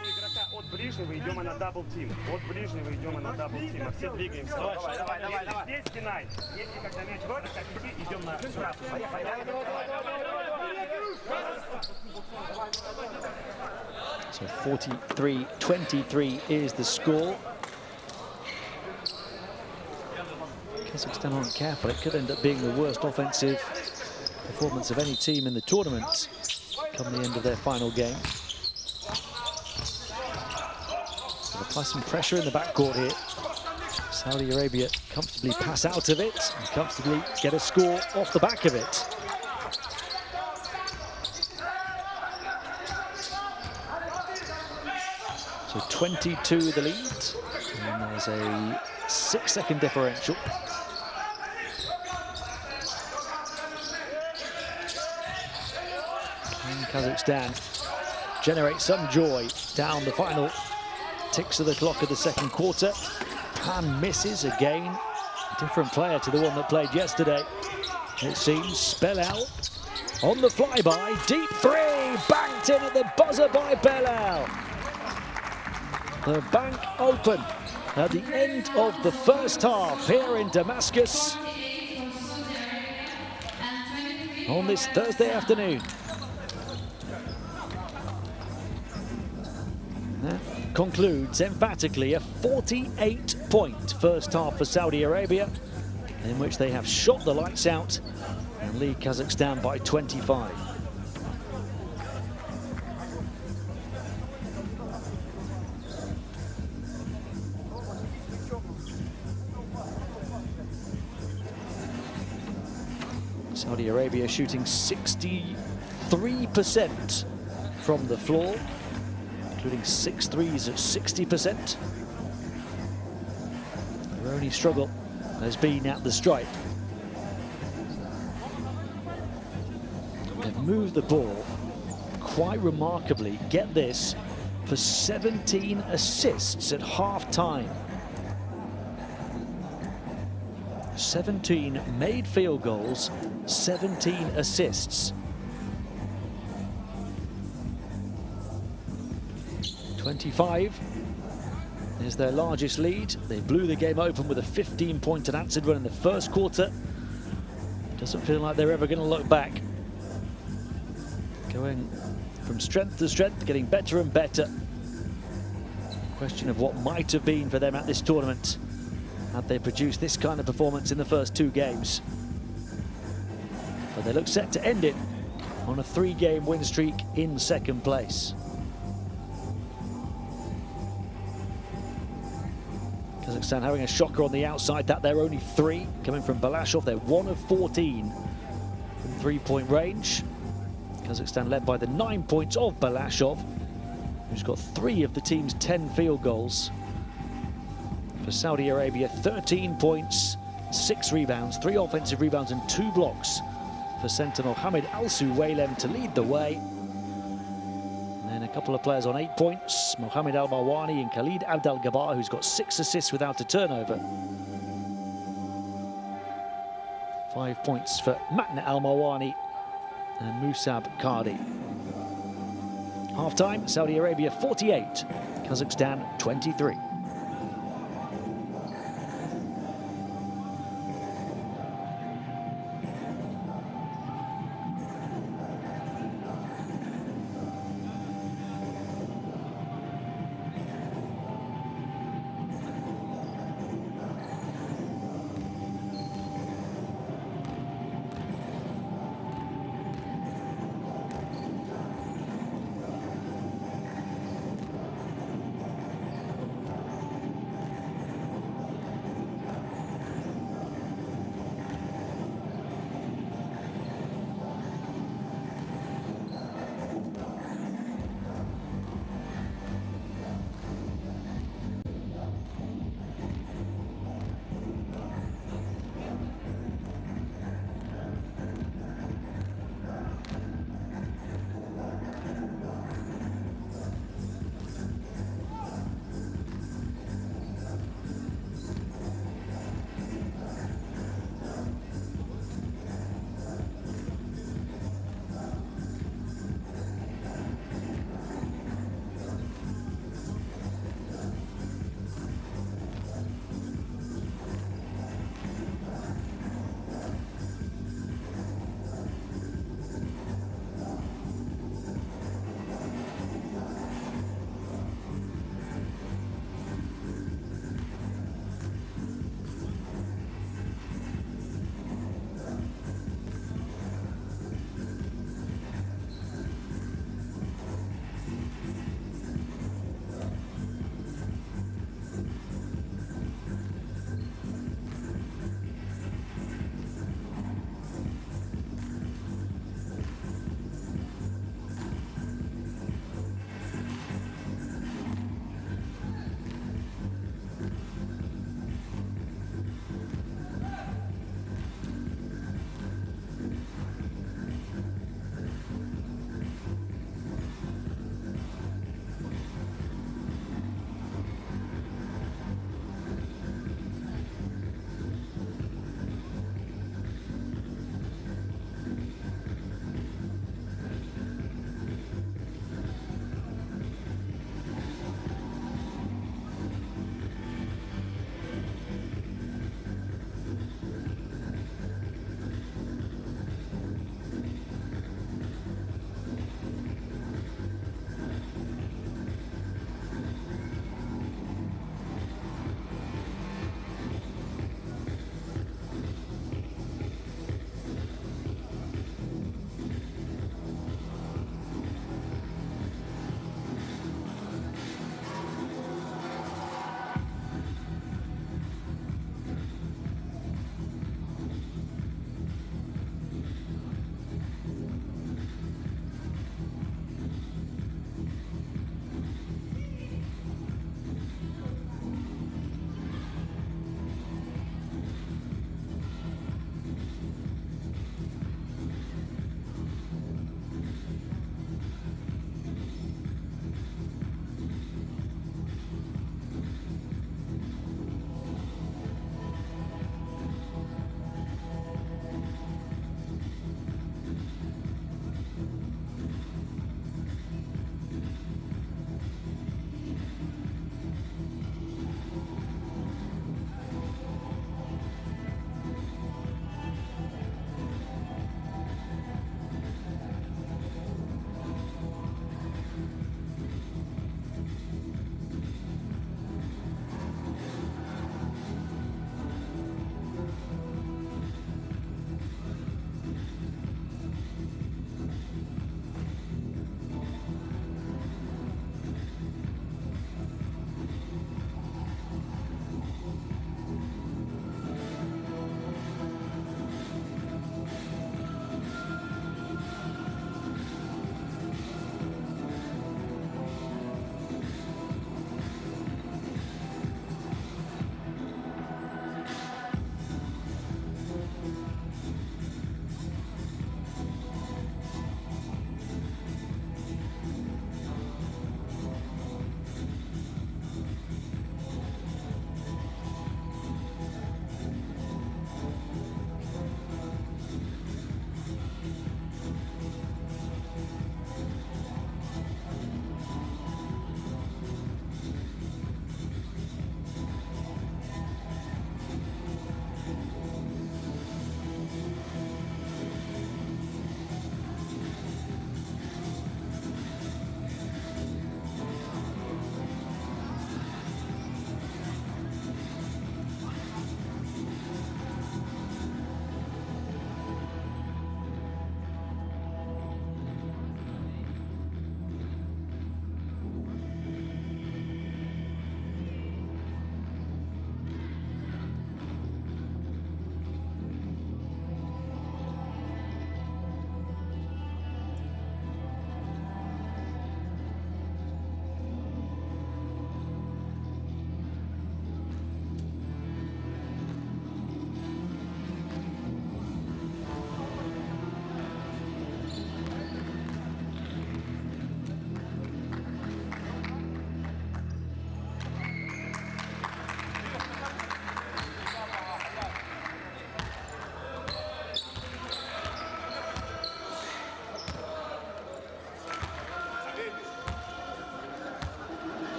У игрока от ближнего идем на дабл-тим. От ближнего идем на дабл-тим. А все двигаемся. Давай. Здесь стенай. Если когда мяч в как идти, идем на сразу. So 43-23 is the score. Kazakhstan aren't careful, it could end up being the worst offensive performance of any team in the tournament come the end of their final game. They'll apply some pressure in the backcourt here. Saudi Arabia comfortably pass out of it and comfortably get a score off the back of it. So 22 the lead, and there's a 6-second differential. And Kazakhstan generate some joy down the final ticks of the clock of the second quarter. Pan misses again. A different player to the one that played yesterday. It seems. Spell out on the flyby. Deep three. Banked in at the buzzer by Belal. The bank open at the end of the first half here in Damascus on this Thursday afternoon. That concludes emphatically a 48-point first half for Saudi Arabia, in which they have shot the lights out and lead Kazakhstan by 25. Saudi Arabia shooting 63% from the floor, including 6 threes at 60%. Their only struggle has been at the stripe. They've moved the ball quite remarkably, get this, for 17 assists at half-time. 17 made field goals, 17 assists. 25 is their largest lead. They blew the game open with a 15-point unanswered run in the first quarter. Doesn't feel like they're ever going to look back. Going from strength to strength, getting better and better. Question of what might have been for them at this tournament had they produced this kind of performance in the first 2 games. But they look set to end it on a 3-game win streak in second place. Kazakhstan having a shocker on the outside, that they're only 3 coming from Balashov. They're 1 of 14 from 3-point range. Kazakhstan led by the 9 points of Balashov, who's got 3 of the team's 10 field goals. For Saudi Arabia, 13 points, 6 rebounds, 3 offensive rebounds and 2 blocks for centre Mohamed Al-Suwailem to lead the way. And then a couple of players on 8 points, Mohamed Al-Marwani and Khalid Abdel-Gabbar, who's got 6 assists without a turnover. 5 points for Matna Al-Marwani and Musab Qadi. Half-time, Saudi Arabia 48, Kazakhstan 23.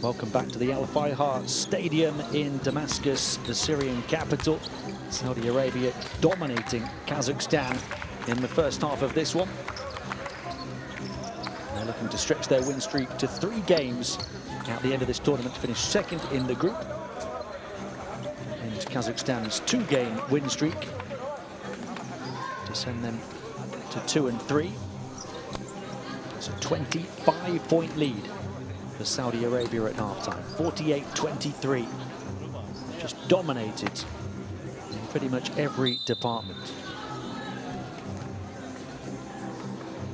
Welcome back to the Al Fayha Stadium in Damascus, the Syrian capital. Saudi Arabia dominating Kazakhstan in the first half of this one. They're looking to stretch their win streak to 3 games at the end of this tournament to finish second in the group. And Kazakhstan's 2-game win streak to send them to 2 and 3. It's a 25-point lead for Saudi Arabia at halftime. 48-23. Just dominated in pretty much every department.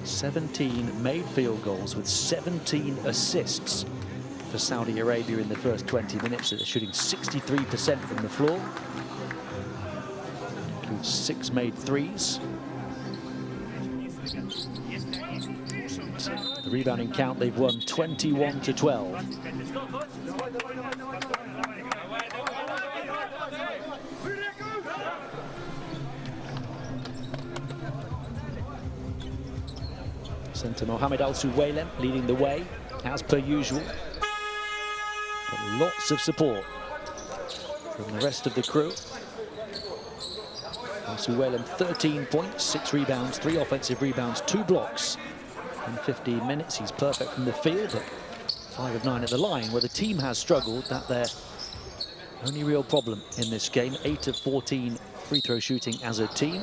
17 made field goals with 17 assists for Saudi Arabia in the first 20 minutes. They're shooting 63% from the floor. Includes 6 made threes. The rebounding count, they've won 21-12. Centre Mohamed Al-Suwaylem leading the way, as per usual. But lots of support from the rest of the crew. Al-Suwaylem 13 points, 6 rebounds, 3 offensive rebounds, 2 blocks. In 15 minutes, he's perfect from the field, but 5 of 9 at the line, where the team has struggled. That's their only real problem in this game. 8 of 14 free throw shooting as a team.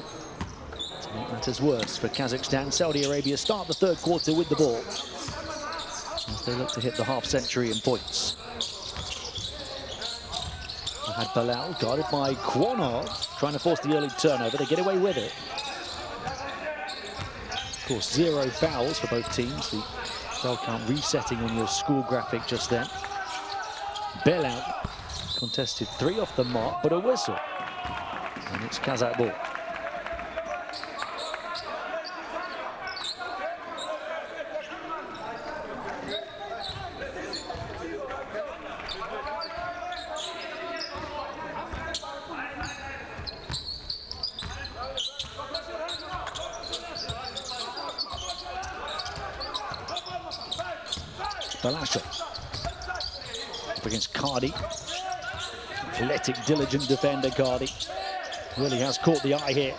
To make matters worse for Kazakhstan, Saudi Arabia start the third quarter with the ball as they look to hit the half-century in points. They had Bilal guarded by Kwanov, trying to force the early turnover. They get away with it. Of course, 0 fouls for both teams. The foul count resetting on your score graphic just then. Bilal contested 3 off the mark, but a whistle. And it's Kazakh ball. Balashov up against Cardi. Athletic, diligent defender, Cardi. Really has caught the eye here.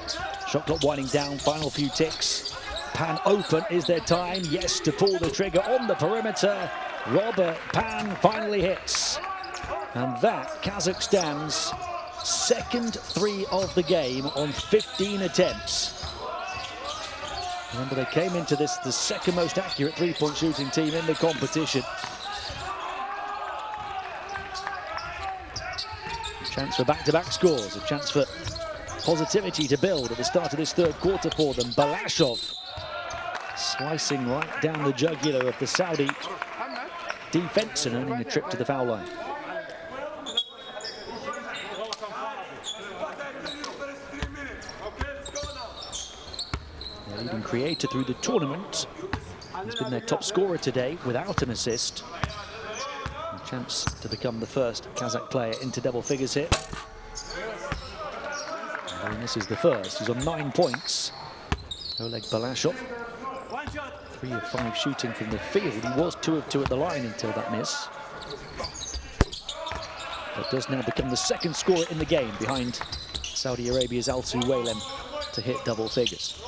Shot clock winding down, final few ticks. Pan open, is there time? Yes, to pull the trigger on the perimeter. Robert Pan finally hits. And that, Kazakhstan's second 3 of the game on 15 attempts. Remember, they came into this the second most accurate 3-point shooting team in the competition. A chance for back-to-back scores, a chance for positivity to build at the start of this third quarter for them. Balashov slicing right down the jugular of the Saudi defense and earning a trip to the foul line. Their leading creator through the tournament has been their top scorer today without an assist. A chance to become the first Kazakh player into double figures here. And this is the first. He's on 9 points. Oleg Balashov. 3 of 5 shooting from the field. He was 2 of 2 at the line until that miss. But does now become the second scorer in the game behind Saudi Arabia's Al-Suwaylem to hit double figures.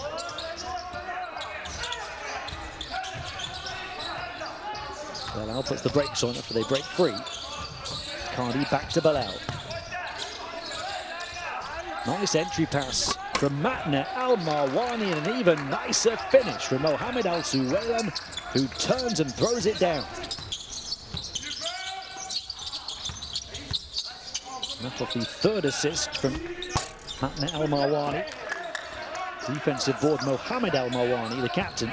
Bilal puts the brakes on after they break free. Cardi back to Bilal. Nice entry pass from Matne Al-Marwani and an even nicer finish from Mohamed Al-Suwaylem, who turns and throws it down. That was the 3rd assist from Matne Al-Marwani. Defensive board, Mohamed Al-Marwani, the captain.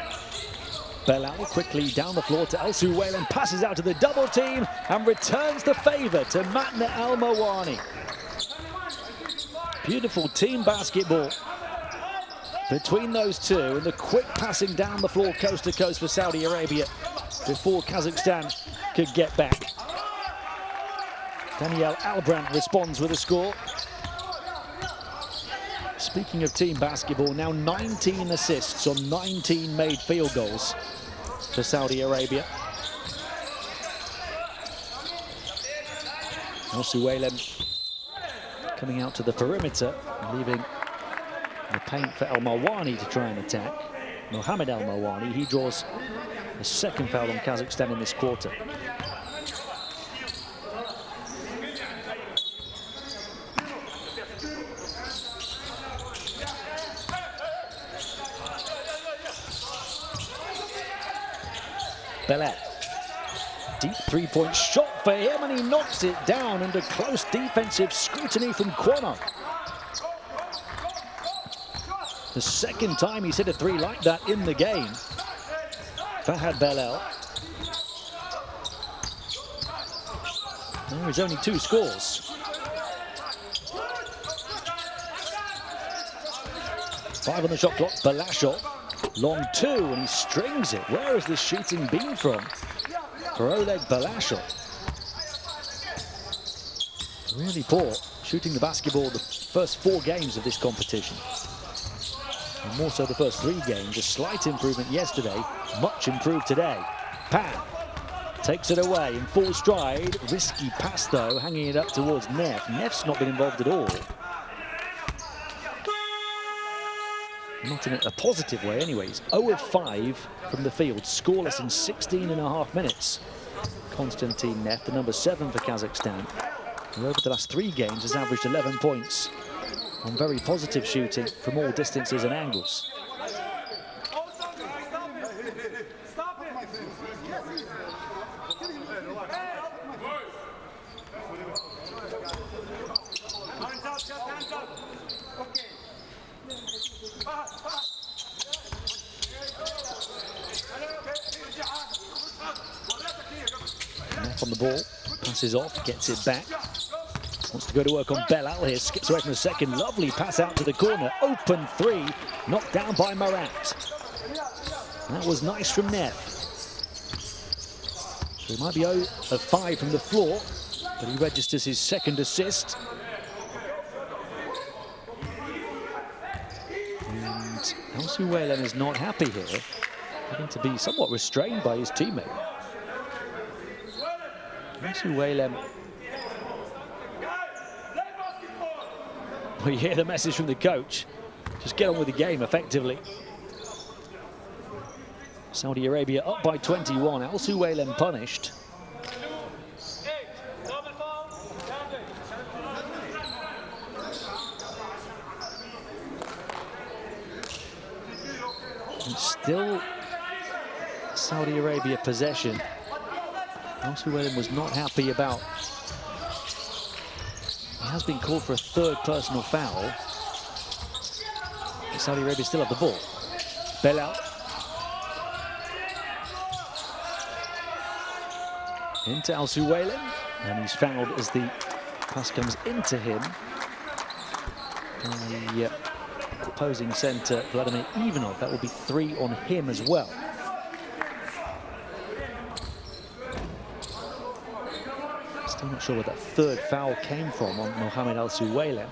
Bilal quickly down the floor to Al-Suwaylem, passes out to the double team and returns the favour to Matne Al-Marwani. Beautiful team basketball between those two, and the quick passing down the floor coast to coast for Saudi Arabia before Kazakhstan could get back. Daniel Albrand responds with a score. Speaking of team basketball, now 19 assists on 19 made field goals for Saudi Arabia. Al-Suwaylem coming out to the perimeter, leaving the paint for El-Mawani to try and attack. Mohamed El-Mawani, he draws the second foul on Kazakhstan in this quarter. Belal. Deep three-point shot for him, and he knocks it down under close defensive scrutiny from Quanah. The second time he's hit a three like that in the game. Fahad Belal. There is only 2 scores. 5 on the shot clock, Balashov. Long 2, and he strings it. Where has this shooting been from? For Oleg Balashov. Really poor shooting the basketball the first 4 games of this competition. And more so the first 3 games. A slight improvement yesterday, much improved today. Pan takes it away in full stride. Risky pass though, hanging it up towards Neff. Neff's not been involved at all. Not in a positive way anyways. 0 of 5 from the field, scoreless in 16.5 minutes. Konstantin Neff, the number 7 for Kazakhstan, who over the last 3 games has averaged 11 points on very positive shooting from all distances and angles. Neff on the ball, passes off, gets it back. Wants to go to work on Belal here, skips away from the second. Lovely pass out to the corner, open 3, knocked down by Morant. That was nice from Neff. So he might be 0 of 5 from the floor, but he registers his second assist. And Al-Suwaylem is not happy here, having to be somewhat restrained by his teammate. Al-Suwaylem. Well, you hear the message from the coach. Just get on with the game effectively. Saudi Arabia up by 21. Al-Suwaylem punished. And still Saudi Arabia possession. Al-Suwaylem was not happy about. He has been called for a 3rd personal foul. But Saudi Arabia still have the ball. Belal. Into Al-Suwaylem, and he's fouled as the pass comes into him. The opposing centre, Vladimir Ivanov. That will be 3 on him as well. Still not sure where that 3rd foul came from on Mohamed Al-Suwaylem.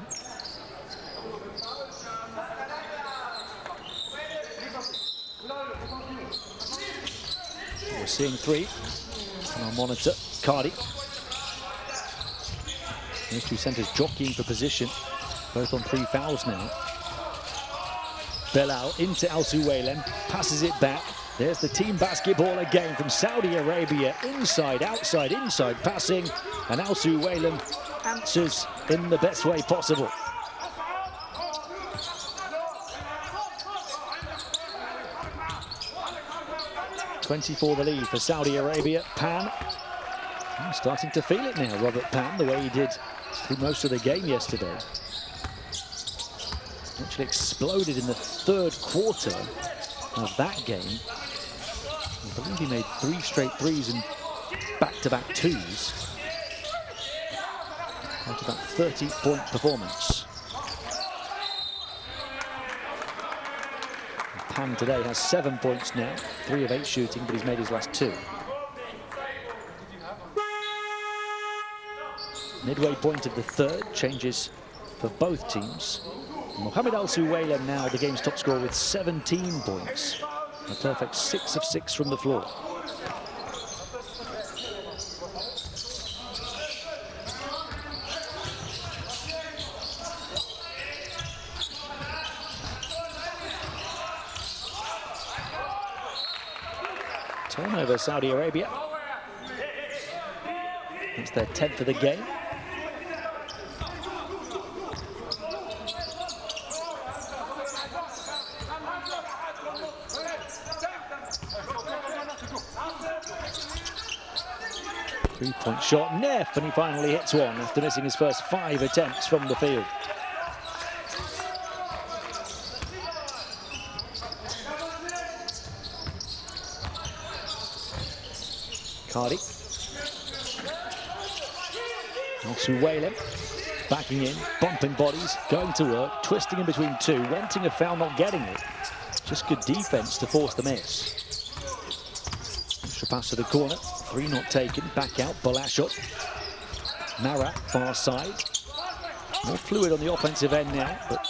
We're seeing 3 on our monitor. Cardi. Those 2 centres jockeying for position, both on 3 fouls now. Belal into Al-Suwaylem, passes it back. There's the team basketball again from Saudi Arabia. Inside, outside, inside passing. And Al-Suwaylem answers in the best way possible. .24 the lead for Saudi Arabia. Pan starting to feel it now, Robert Pan, the way he did through most of the game yesterday. Actually exploded in the 3rd quarter of that game. I believe he made 3 straight 3s and back-to-back 2s. After that 30-point performance. Pan today has 7 points now, 3 of 8 shooting, but he's made his last 2. Midway point of the 3rd, changes for both teams. Mohamed Al Suwaylem now the game's top scorer with 17 points. A perfect 6 of 6 from the floor. Turnover, Saudi Arabia. It's their 10th of the game. Three-point shot, Neff, and he finally hits one after missing his first 5 attempts from the field. Cardi. Al-Suwaylem backing in, bumping bodies, going to work, twisting in between two, wanting a foul, not getting it. Just good defense to force the miss. Extra pass to the corner, 3 not taken, back out, Balashot. Marat, far side. More fluid on the offensive end now, but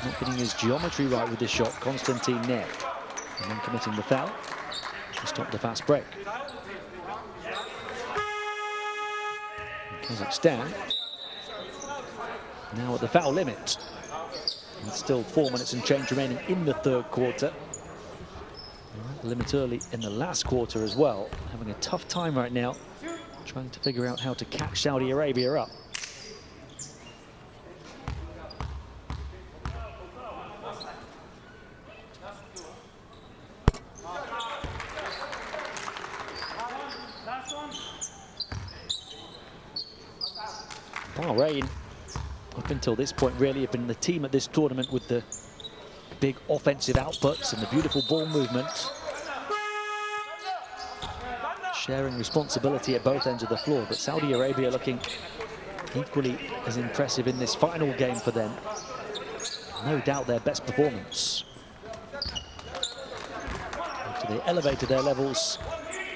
not getting his geometry right with this shot. Konstantin Neff, and then committing the foul to stop the fast break. Kazakhstan now at the foul limit. And still 4 minutes and change remaining in the third quarter. The limit early in the last quarter as well. Having a tough time right now, trying to figure out how to catch Saudi Arabia up. Bahrain, up until this point, really have been the team at this tournament with the big offensive outputs and the beautiful ball movement. Sharing responsibility at both ends of the floor, but Saudi Arabia looking equally as impressive in this final game for them. No doubt their best performance. After they elevated their levels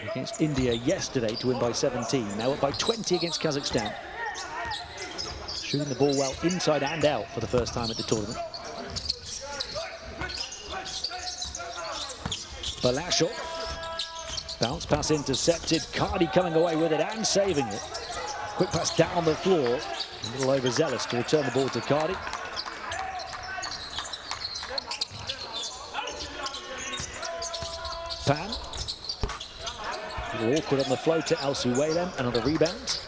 against India yesterday to win by 17, now up by 20 against Kazakhstan. Shooting the ball well inside and out for the first time at the tournament. Balashot. Bounce pass intercepted. Cardi coming away with it and saving it. Quick pass down the floor. A little overzealous to return the ball to Cardi. Pan. A little awkward on the flow to Al-Suwaylem. Another rebound.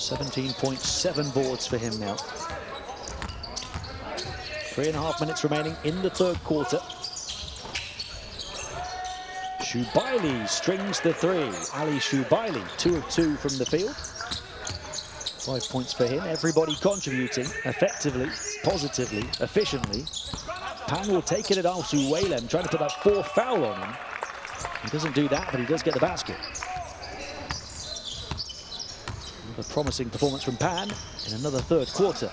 17.7 boards for him now. 3.5 minutes remaining in the third quarter. Shubaili strings the 3. Ali Shubaili, 2 of 2 from the field. 5 points for him. Everybody contributing effectively, positively, efficiently. Pan will take it at Al-Suwaylem, trying to put that 4th foul on him. He doesn't do that, but he does get the basket. A promising performance from Pan in another third quarter.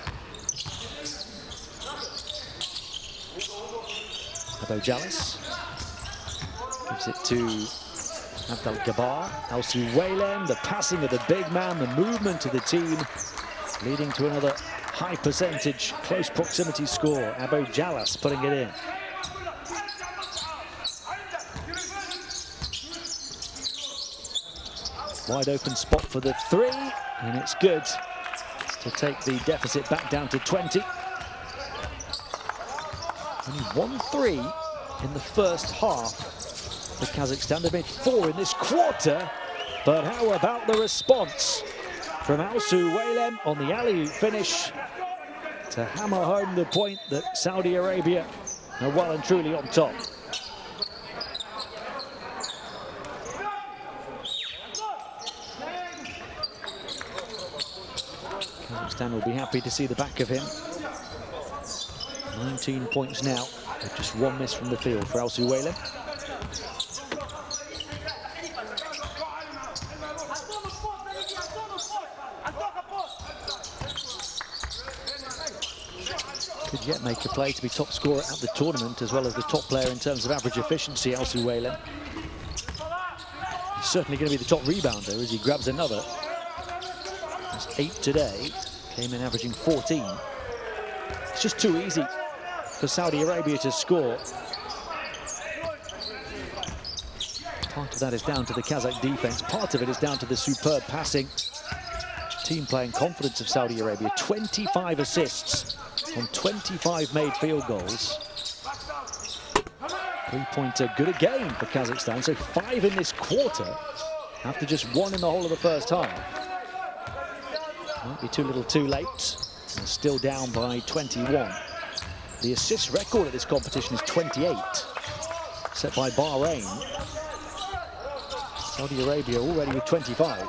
Abo Jalis gives it to Abdel Gabar. Al-Suwaylem, the passing of the big man, the movement of the team, leading to another high percentage, close proximity score. Abo Jalis putting it in. Wide open spot for the 3, and it's good to take the deficit back down to 20. Only 1 3 in the first half for Kazakhstan. They've made 4 in this quarter, but how about the response from Al-Suwaylem on the alley finish to hammer home the point that Saudi Arabia are well and truly on top. Kazakhstan will be happy to see the back of him. 19 points now, with just 1 miss from the field for Al-Suwaylem. Could yet make a play to be top scorer at the tournament, as well as the top player in terms of average efficiency, Al-Suwaylem. He's certainly going to be the top rebounder as he grabs another. That's 8 today. Came in averaging 14. It's just too easy for Saudi Arabia to score. Part of that is down to the Kazakh defense. Part of it is down to the superb passing, team playing confidence of Saudi Arabia. 25 assists on 25 made field goals. Three-pointer good again for Kazakhstan. So 5 in this quarter after just 1 in the whole of the first half. Might be too little too late. And still down by 21. The assist record at this competition is 28, set by Bahrain. Saudi Arabia already with 25.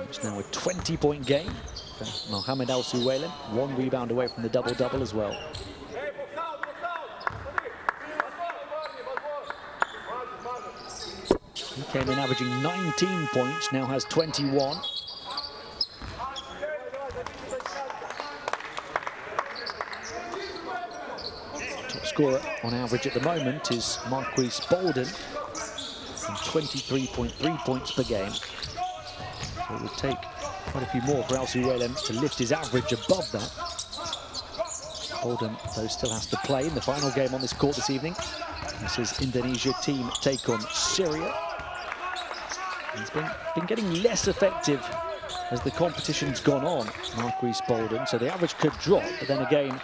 It's now a 20-point game. Mohamed Al Suwailen, 1 rebound away from the double-double as well. He came in averaging 19 points, now has 21. Top scorer on average at the moment is Marquise Bolden, 23.3 points per game. So it would take quite a few more for Al Suwailen to lift his average above that. Bolden, though, still has to play in the final game on this court this evening. This is Indonesia team take on Syria. He's been getting less effective as the competition's gone on, Marquise Bolden, so the average could drop, but then again,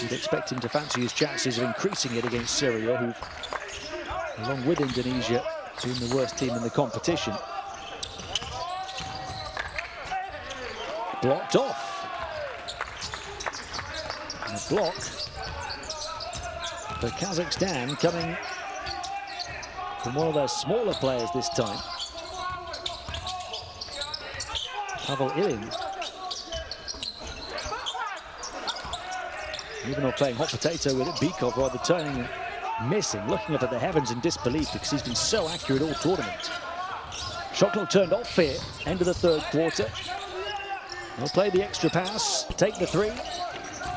you'd expect him to fancy his chances of increasing it against Syria, who've, along with Indonesia, been the worst team in the competition. Blocked off. And a block for Kazakhstan coming from one of their smaller players this time. Pavel Ilin. Even though playing hot potato with it, Bikov rather turning and missing, looking up at the heavens in disbelief because he's been so accurate all tournament. Shot clock turned off here, end of the third quarter. He'll play the extra pass, take the 3.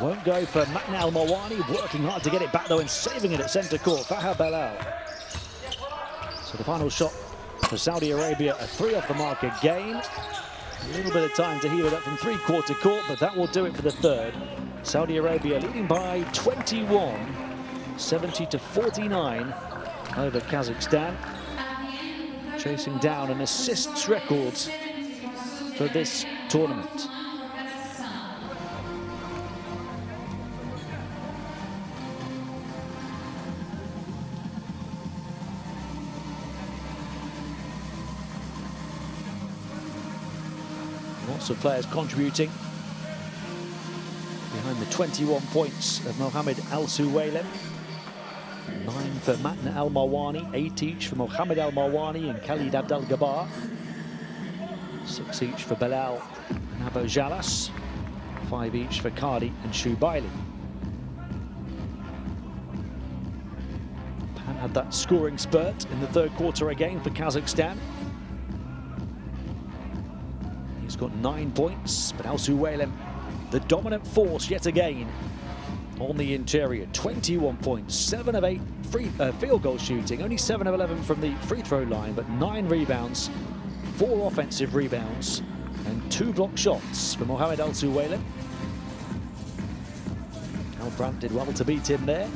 Won't go for Matna Al-Mawani, working hard to get it back though and saving it at centre court. Fahad Belal. So the final shot for Saudi Arabia, a 3 off the mark again. A little bit of time to heave it up from 3-quarter court, but that will do it for the third. Saudi Arabia leading by 21, 70-49 over Kazakhstan. Chasing down an assists record for this tournament. Lots of players contributing behind the 21 points of Mohamed Al Suwailen. 9 for Matna Al-Mawani, 8 each for Mohamed Al-Mawani and Khalid Abdel-Gabbar. 6 each for Belal and Abo Jalas. 5 each for Kadi and Shubaili. Pan had that scoring spurt in the third quarter again for Kazakhstan. He's got 9 points, but Al Suwailen, the dominant force yet again on the interior. 21 points, 7 of 8 field goal shooting, only 7 of 11 from the free throw line, but 9 rebounds, 4 offensive rebounds, and 2 block shots for Mohamed Al Suwailen. Al Brandt did well to beat him there.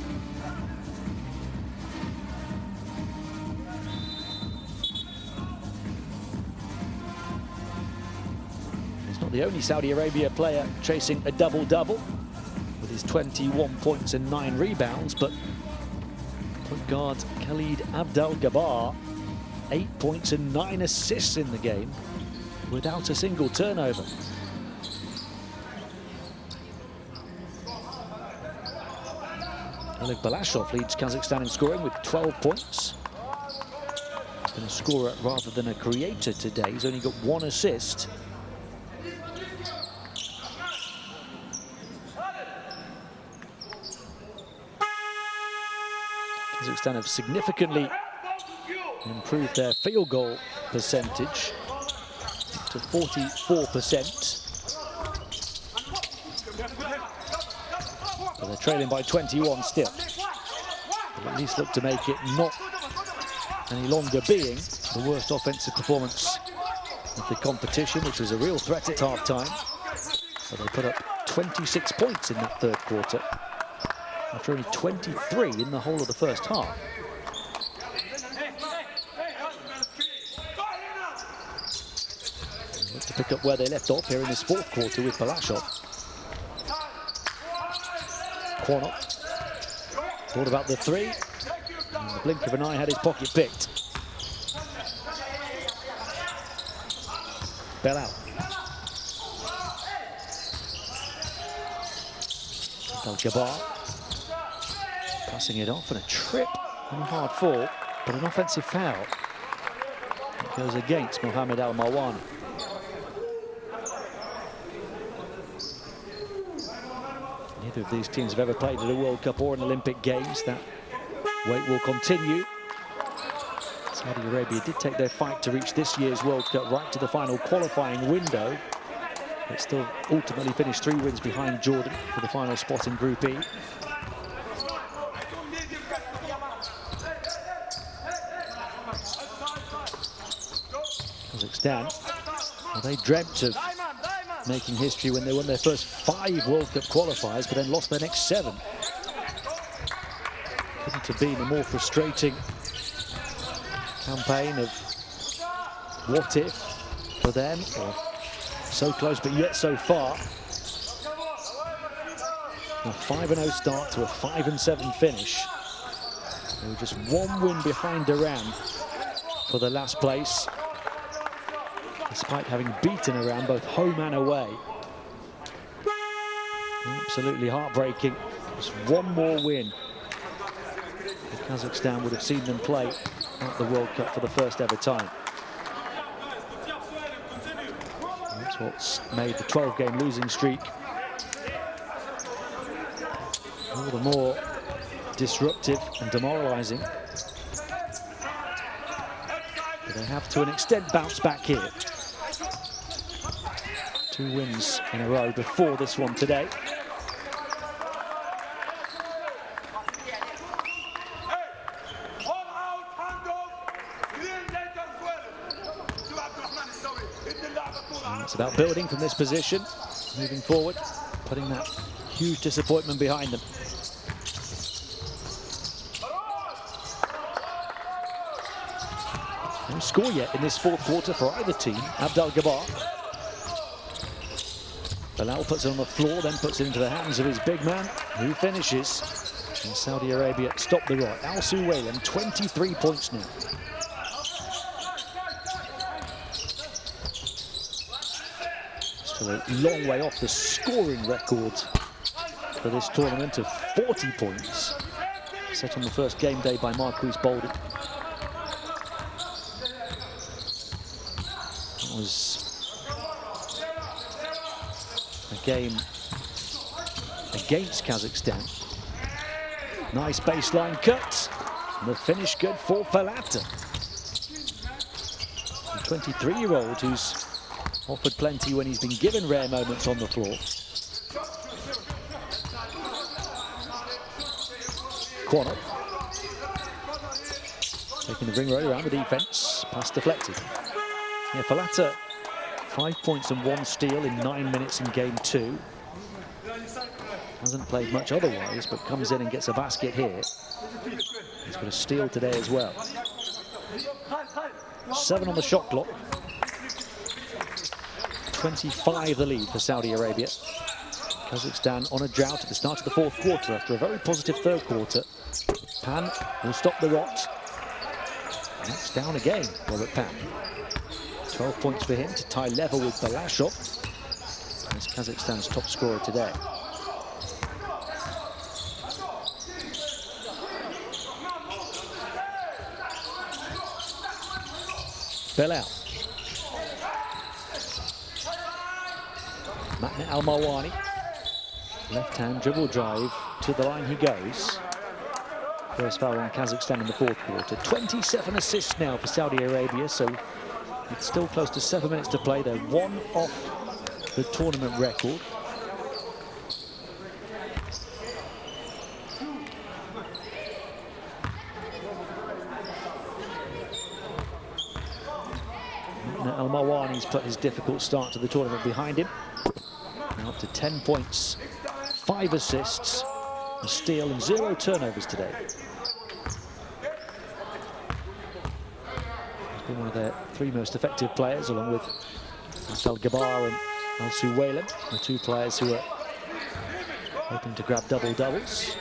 He's not the only Saudi Arabia player chasing a double-double with his 21 points and 9 rebounds, but point guard Khalid Abdel-Gabbar, 8 points and 9 assists in the game without a single turnover. Oleg Balashov leads Kazakhstan in scoring with 12 points. He's been a scorer rather than a creator today. He's only got 1 assist. Kazakhstan have significantly improved their field goal percentage to 44%. But they're trailing by 21 still. But at least look to make it not any longer being the worst offensive performance of the competition, which was a real threat at half-time. But they put up 26 points in that third quarter, after only 23 in the whole of the first half. Look to pick up where they left off here in this fourth quarter with Balashov. Quanok thought about the three, and in the blink of an eye had his pocket picked. Bell out. Al-Jabbar passing it off, and a trip and a hard fall, but an offensive foul. It goes against Mohamed Al-Marwani. Neither of these teams have ever played at a World Cup or an Olympic Games. That wait will continue. Saudi Arabia did take their fight to reach this year's World Cup right to the final qualifying window, but still ultimately finished 3 wins behind Jordan for the final spot in Group E. Kazakhstan, well, they dreamt of making history when they won their first 5 World Cup qualifiers, but then lost their next 7. Couldn't have been a more frustrating campaign of what if for them, or so close but yet so far. A 5-0 start to a 5-7 finish. They were just 1 win behind Iran for the last place, despite having beaten Iran both home and away. Absolutely heartbreaking. Just 1 more win. Kazakhstan would have seen them play at the World Cup for the first ever time. That's what's made the 12-game losing streak all the more disruptive and demoralising. But they have, to an extent, bounced back here. 2 wins in a row before this one today. And it's about building from this position, moving forward, putting that huge disappointment behind them. No score yet in this fourth quarter for either team. Abdel-Jabbar. Bilal puts it on the floor, then puts it into the hands of his big man, who finishes. And Saudi Arabia stop the rot. Al Suwaylam, 23 points now. Still a long way off the scoring record for this tournament of 40 points, set on the first game day by Marquise Bolden. That was a game against Kazakhstan. Nice baseline cut, and the finish good for Falata. The 23-year-old who's offered plenty when he's been given rare moments on the floor. Quanok taking the ring road around the defense, pass deflected. Yeah, Falata, 5 points and 1 steal in 9 minutes in game 2. Hasn't played much otherwise, but comes in and gets a basket here. He's got a steal today as well. 7 on the shot clock. 25 the lead for Saudi Arabia. Kazakhstan on a drought at the start of the fourth quarter after a very positive third quarter. Pan will stop the rot. And it's down again, Robert Pan. 12 points for him to tie level with Balashov. That's Kazakhstan's top scorer today. Bilal. Mohamed Al-Marwani. Left-hand dribble drive, to the line he goes. First foul on Kazakhstan in the fourth quarter. 27 assists now for Saudi Arabia, so it's still close to 7 minutes to play. They're one off the tournament record. Al Mawani's put his difficult start to the tournament behind him. Now up to 10 points, 5 assists, a steal and 0 turnovers today. He's been one of their 3 most effective players, along with Al Gabar and Al Suwailam, the 2 players who are hoping to grab double-doubles.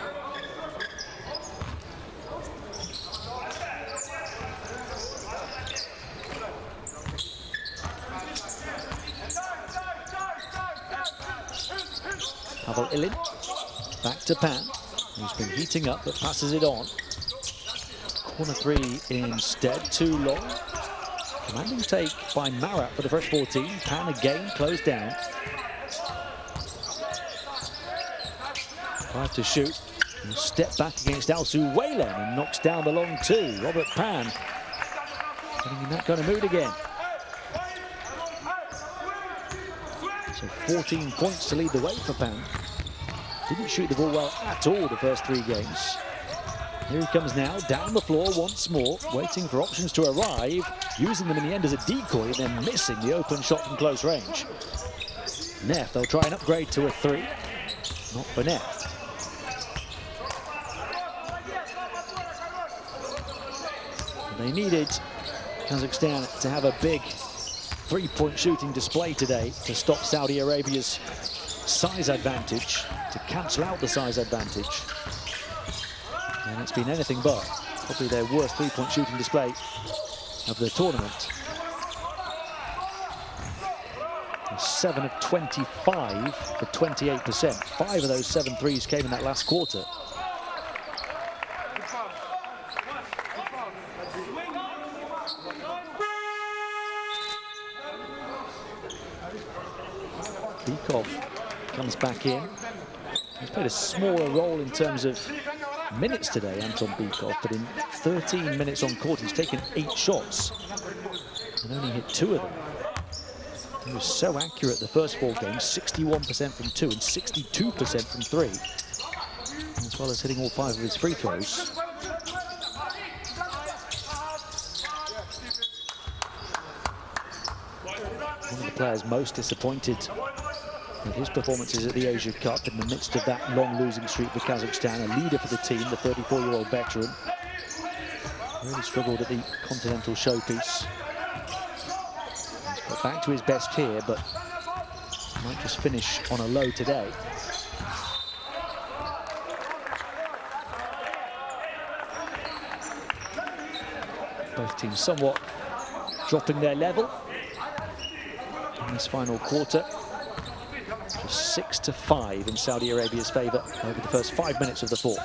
Pavel Ilin, back to Pan, who's been heating up but passes it on. Corner 3 instead, too long. Commanding take by Marat for the fresh 14. Pan again closed down. 5 to shoot. He'll step back against Al Suwailam and knocks down the long 2. Robert Pan getting in that kind of mood again. So 14 points to lead the way for Pan. Didn't shoot the ball well at all the first 3 games. Here he comes now, down the floor once more, waiting for options to arrive, using them in the end as a decoy and then missing the open shot from close range. Neff, they'll try and upgrade to a 3. Not for Neff. They needed Kazakhstan to have a big 3-point shooting display today to stop Saudi Arabia's size advantage, to cancel out the size advantage. And it's been anything but. Probably their worst 3-point shooting display of the tournament. 7 of 25 for 28%. 5 of those 7 threes came in that last quarter. Bykov comes back in. He's played a smaller role in terms of minutes today, Anton Bykov, but in 13 minutes on court, he's taken 8 shots and only hit 2 of them. He was so accurate the first 4 games, 61% from 2 and 62% from 3, as well as hitting all 5 of his free throws. One of the players most disappointed with his performances at the Asia Cup in the midst of that long losing streak for Kazakhstan, a leader for the team, the 34-year-old veteran. Really struggled at the continental showpiece. He's got back to his best here, but might just finish on a low today. Both teams somewhat dropping their level in this final quarter. Just 6-5 in Saudi Arabia's favour over the first 5 minutes of the fourth.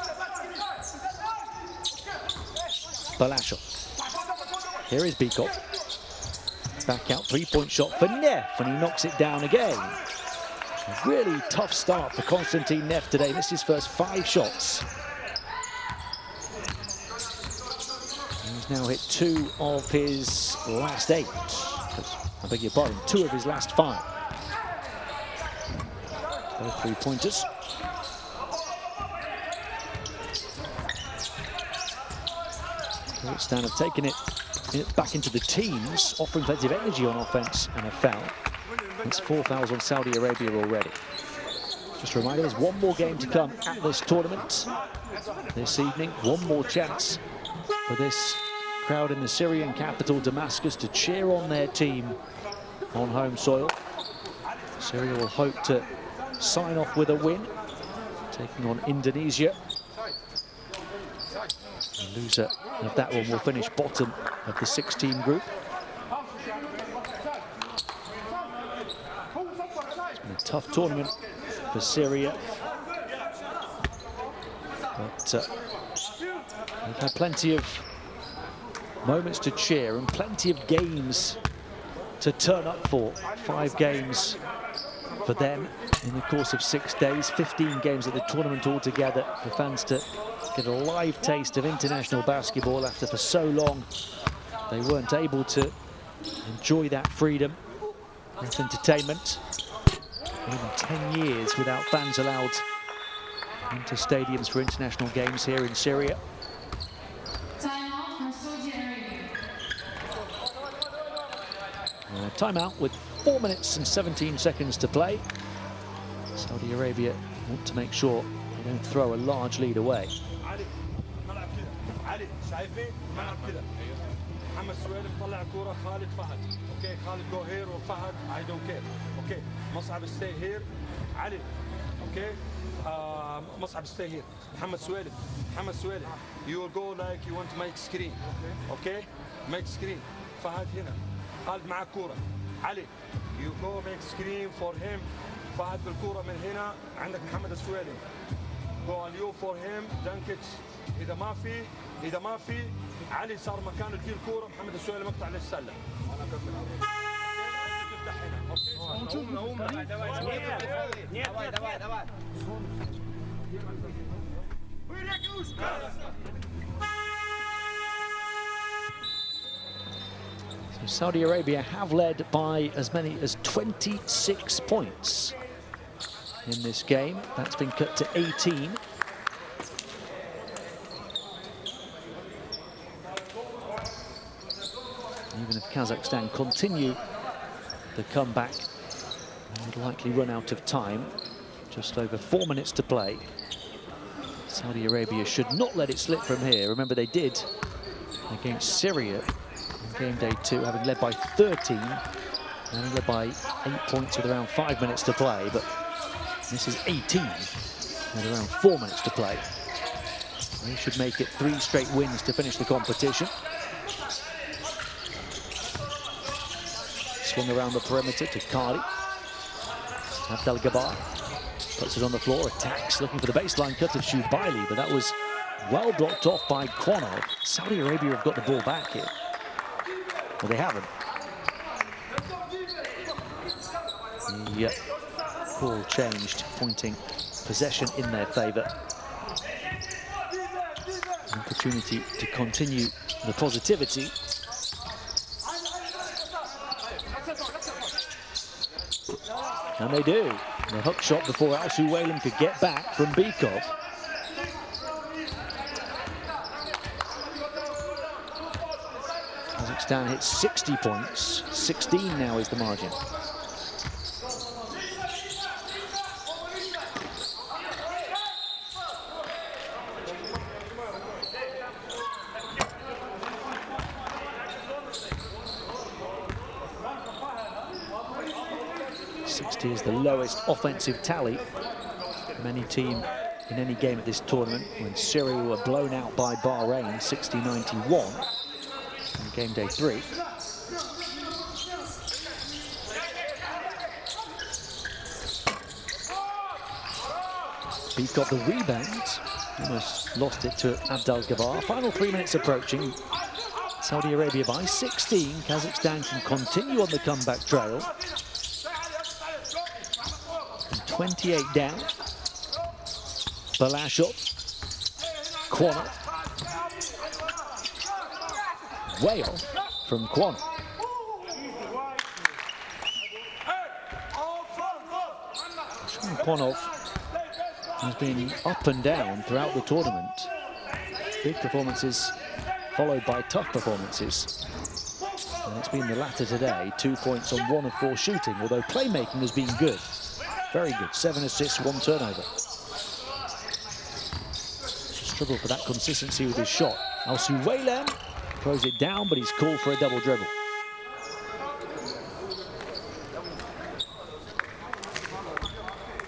Balashov. Here is Bykov. Back out, 3-point shot for Neff, and he knocks it down again. A really tough start for Konstantin Neff today. Missed his first 5 shots. He's now hit 2 of his last 8. I beg your pardon, 2 of his last 5. Both 3-pointers. Kazakhstan have taken it back into the teens, offering plenty of energy on offense and a foul. It's 4 fouls on Saudi Arabia already. Just a reminder, there's one more game to come at this tournament this evening. One more chance for this crowd in the Syrian capital, Damascus, to cheer on their team on home soil. Syria will hope to sign off with a win, taking on Indonesia. The loser of that one will finish bottom of the 6-team group. It's been a tough tournament for Syria, but they've had plenty of moments to cheer and plenty of games to turn up for. 5 games for them in the course of 6 days, 15 games at the tournament altogether for fans to get a live taste of international basketball after for so long they weren't able to enjoy that freedom, that entertainment. More than 10 years without fans allowed into stadiums for international games here in Syria. Timeout with 4 minutes and 17 seconds to play. Saudi Arabia want to make sure they don't throw a large lead away. محمد سويلم طلع كوره خالد فهد. اوكي خالد جو هير وفهد I don't care. اوكي مصعب stay here. علي اوكي مصعب stay here. محمد سويلم you will go like you want to make screen. اوكي make screen. فهد هنا خالد معك كوره. علي you go make screen for him. فهد بالكوره من هنا عندك محمد السويلم. go on you for him dunk it. اذا ما في علي صار مكانه تجي الكوره محمد السويلم مقطع للسله. So Saudi Arabia have led by as many as 26 points in this game. That's been cut to 18. Even if Kazakhstan continue the comeback, they would likely run out of time. Just over 4 minutes to play. Saudi Arabia should not let it slip from here. Remember, they did against Syria on game day 2, having led by 13, and led by 8 points with around 5 minutes to play. But this is 18 with around 4 minutes to play. They should make it 3 straight wins to finish the competition. Swung around the perimeter to Kali. Abdel Gabbar puts it on the floor, attacks, looking for the baseline cut of Shubaili, but that was well blocked off by Kwanov. Saudi Arabia have got the ball back here. Well, they haven't. The call changed, pointing possession in their favour. An opportunity to continue the positivity. And they do. The hook shot before Al-Suwailim could get back from Bikov. Kazakhstan hits 60 points. 16 now is the margin. Is the lowest offensive tally from any team in any game at this tournament, when Syria were blown out by Bahrain 60-91 on game day 3. Beat got the rebound, almost lost it to Abdel Gabbar. Final 3 minutes approaching. Saudi Arabia by 16. Kazakhstan can continue on the comeback trail. 28 down. Balashov. Kwanov. Way off from Kwanov. Kwanov has been up and down throughout the tournament. Big performances followed by tough performances. And it's been the latter today. 2 points on 1 of 4 shooting, although playmaking has been good. Very good, 7 assists, 1 turnover. Struggled for that consistency with his shot. Al-Suwailim throws it down, but he's called for a double dribble.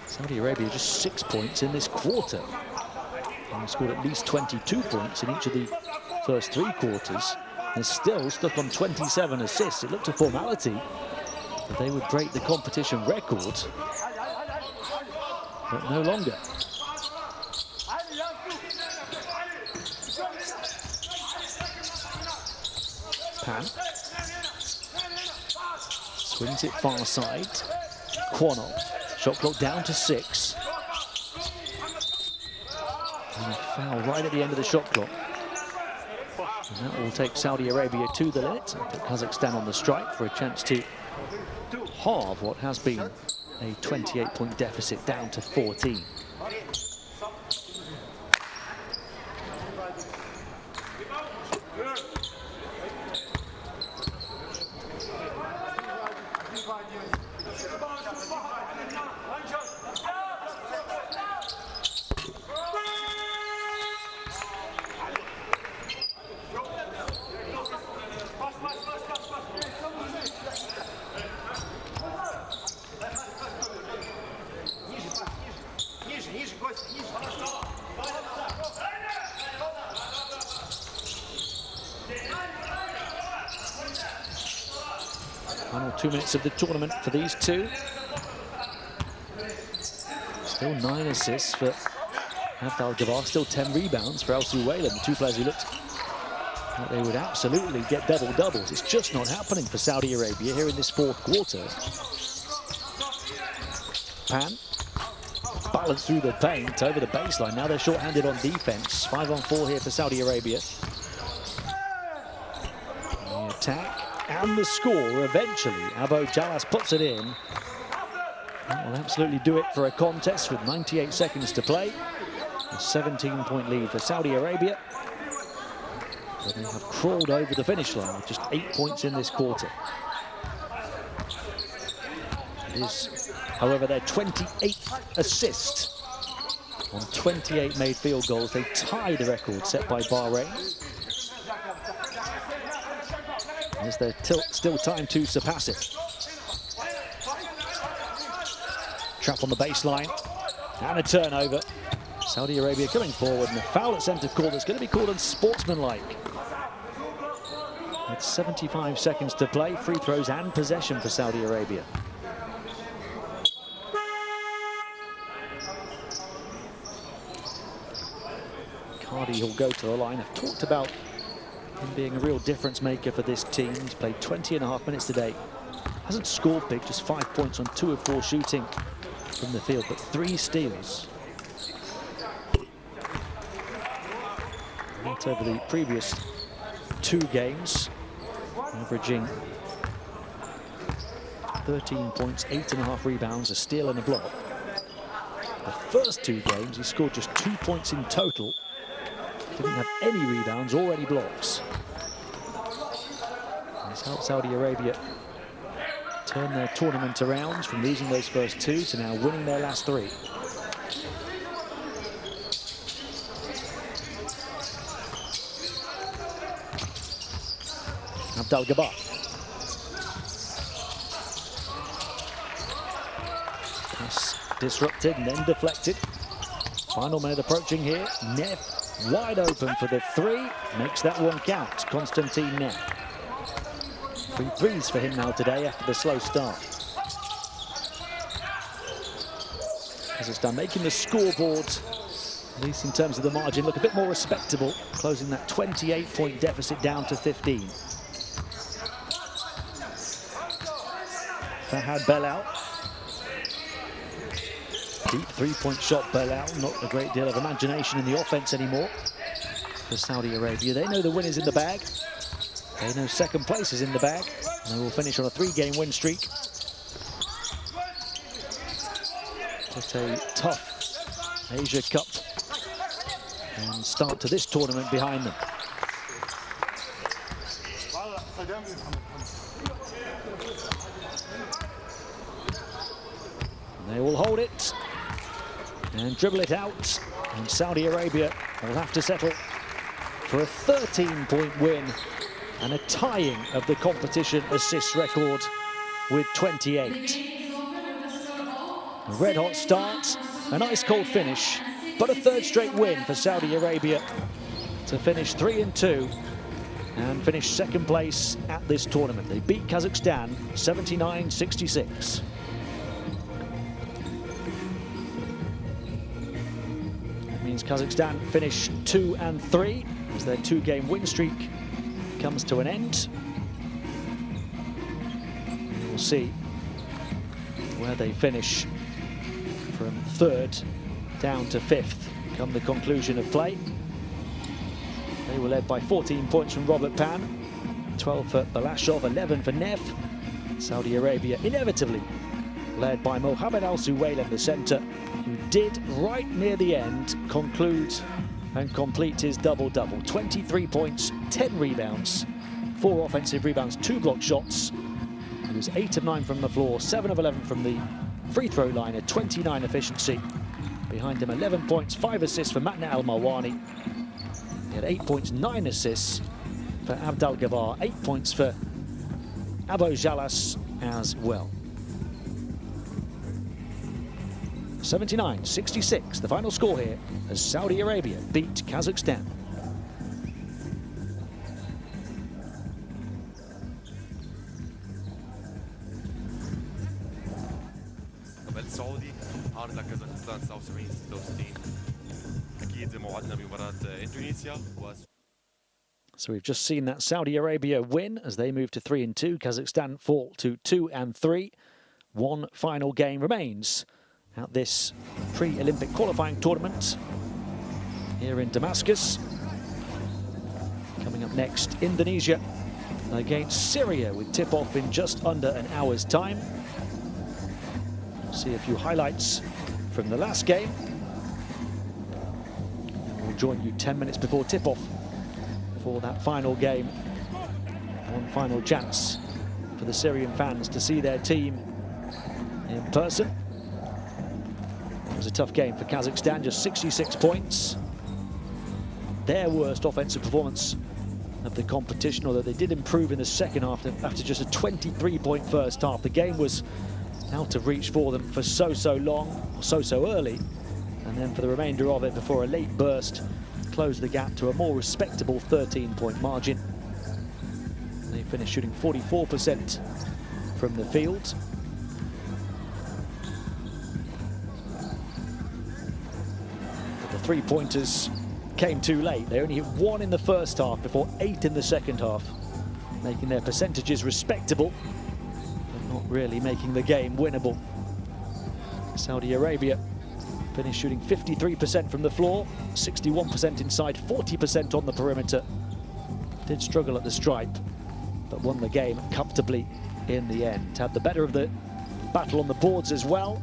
Saudi Arabia just 6 points in this quarter. And scored at least 22 points in each of the first 3 quarters. They're still stuck on 27 assists. It looked a formality that they would break the competition record. But no longer. Pan swings it far side. Kwanov, shot clock down to 6. And Foul right at the end of the shot clock. And that will take Saudi Arabia to the limit, and put Kazakhstan on the strike for a chance to halve what has been a 28-point deficit down to 14. Final 2 minutes of the tournament for these two. Still 9 assists for Abdel-Jabbar, still 10 rebounds for Al-Suwaylan, the two players who looked like they would absolutely get double-doubles. It's just not happening for Saudi Arabia here in this fourth quarter. Pan, balanced through the paint over the baseline. Now they're short-handed on defense. 5-on-4 here for Saudi Arabia. The attack and the score eventually. Abo Jalas puts it in. That will absolutely do it for a contest with 98 seconds to play. A 17-point lead for Saudi Arabia. But they have crawled over the finish line with just 8 points in this quarter. It is, however, their 28th assist on 28 made field goals. They tie the record set by Bahrain. Is there still time to surpass it? Trap on the baseline and a turnover. Saudi Arabia coming forward, and a foul at centre court that's going to be called unsportsmanlike. With 75 seconds to play, free throws and possession for Saudi Arabia. Cardi will go to the line. I've talked about him being a real difference maker for this team. He's played 20.5 minutes today. Hasn't scored big, just 5 points on 2 of 4 shooting from the field, but 3 steals. Right over the previous 2 games, averaging 13 points, 8.5 rebounds, a steal and a block. The first 2 games, he scored just 2 points in total. Didn't have any rebounds or any blocks. It's helped Saudi Arabia turn their tournament around from losing those first 2 to now winning their last 3. Abdel-Jabbar. Pass disrupted and then deflected. Final minute approaching here. Neff wide open for the 3. Makes that one count. Konstantin Neff. 3 threes for him now today after the slow start. Kazakhstan making the scoreboard, at least in terms of the margin, look a bit more respectable, closing that 28-point deficit down to 15. Fahad Belal. Deep 3-point shot, Belal. Not a great deal of imagination in the offense anymore for Saudi Arabia. They know the win is in the bag. They know second place is in the bag. And they will finish on a 3-game win streak. But a tough Asia Cup and start to this tournament behind them. And they will hold it and dribble it out, and Saudi Arabia will have to settle for a 13-point win and a tying of the competition assist record with 28. A red-hot start, a nice cold finish, but a 3rd straight win for Saudi Arabia to finish 3-2 and finish 2nd place at this tournament. They beat Kazakhstan 79-66. Kazakhstan finish 2-3 as their 2-game win streak comes to an end. We'll see where they finish from 3rd down to 5th come the conclusion of play. They were led by 14 points from Robert Pan, 12 for Balashov, 11 for Neff. Saudi Arabia inevitably led by Mohamed Al Suwailam, the centre, who did right near the end conclude and complete his double-double. 23 points, 10 rebounds, 4 offensive rebounds, 2 block shots. He was 8 of 9 from the floor, 7 of 11 from the free throw line, a 29 efficiency. Behind him, 11 points, 5 assists for Matna Al-Marwani. He had 8 points, 9 assists for Abdel Gabar, 8 points for Abo Jalas as well. 79-66, the final score here, as Saudi Arabia beat Kazakhstan. السعودي عارض لكازاخستان 79-66. أكيد موعدنا بمباراة إندونيسيا. So we've just seen that Saudi Arabia win as they move to 3-2. Kazakhstan fall to 2-3. One final game remains at this pre-Olympic qualifying tournament here in Damascus. Coming up next, Indonesia against Syria with tip-off in just under an hour's time. We'll see a few highlights from the last game. We'll join you 10 minutes before tip-off for that final game. One final chance for the Syrian fans to see their team in person. It was a tough game for Kazakhstan, just 66 points. Their worst offensive performance of the competition, although they did improve in the second half after just a 23-point first half. The game was out of reach for them for so long, so early, and then for the remainder of it before a late burst closed the gap to a more respectable 13-point margin. They finished shooting 44% from the field. But the three-pointers came too late. They only hit 1 in the first half before 8 in the second half, making their percentages respectable, but not really making the game winnable. Saudi Arabia finished shooting 53% from the floor, 61% inside, 40% on the perimeter. Did struggle at the stripe, but won the game comfortably in the end. Had the better of the battle on the boards as well.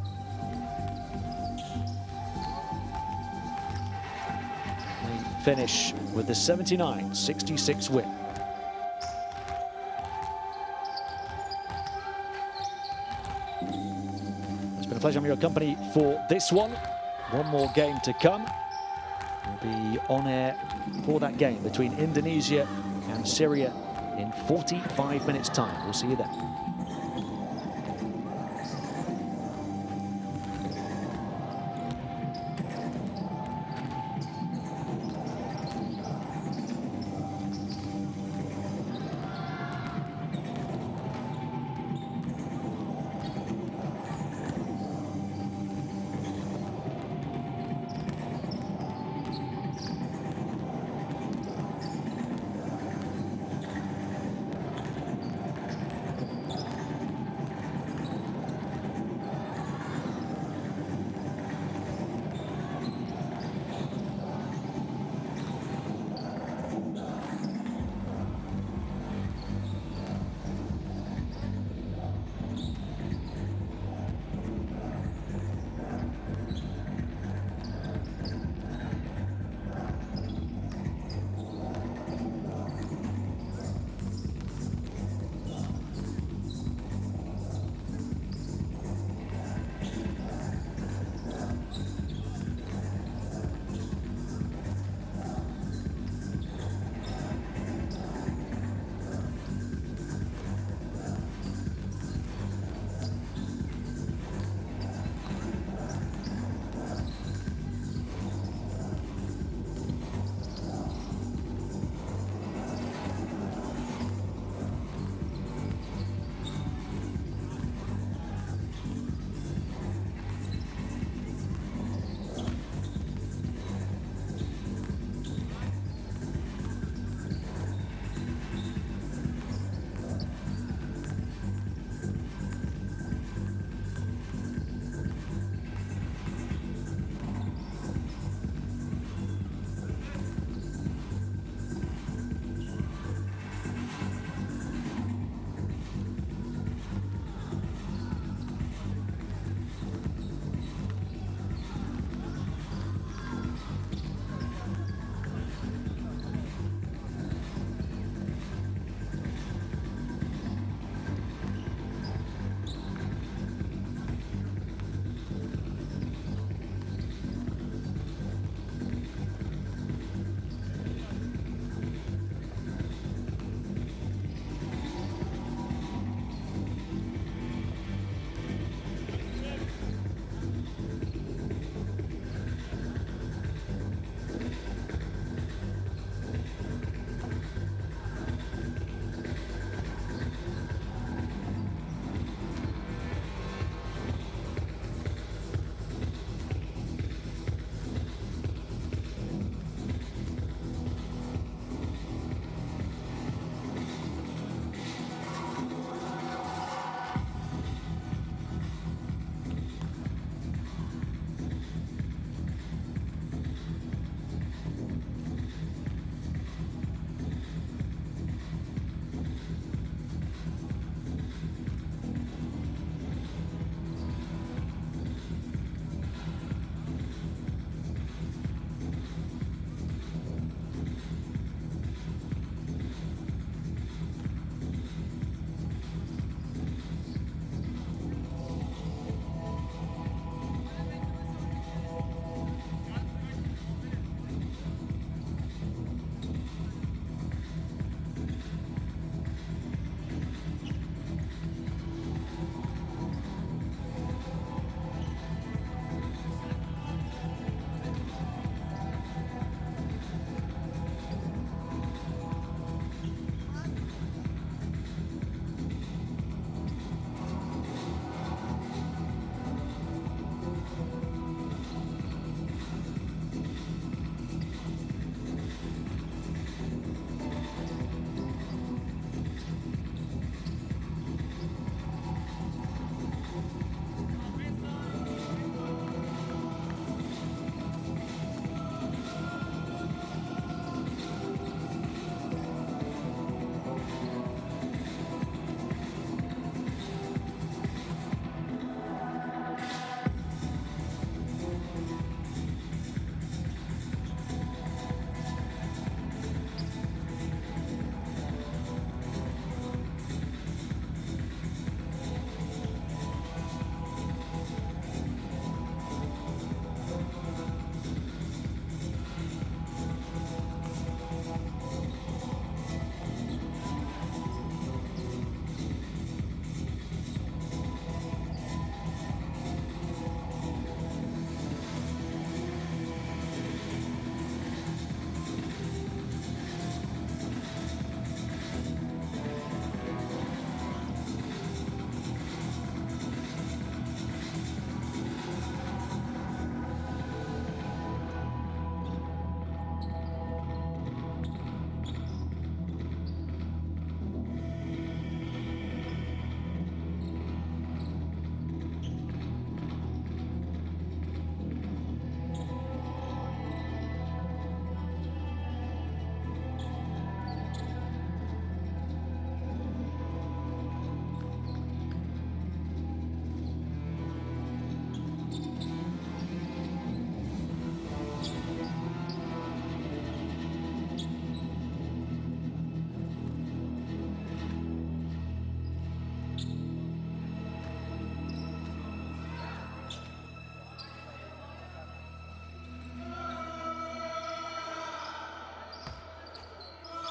They finish with the 79-66 win. It's been a pleasure having your company for this one. One more game to come. We'll be on air for that game between Indonesia and Syria in 45 minutes' time. We'll see you then.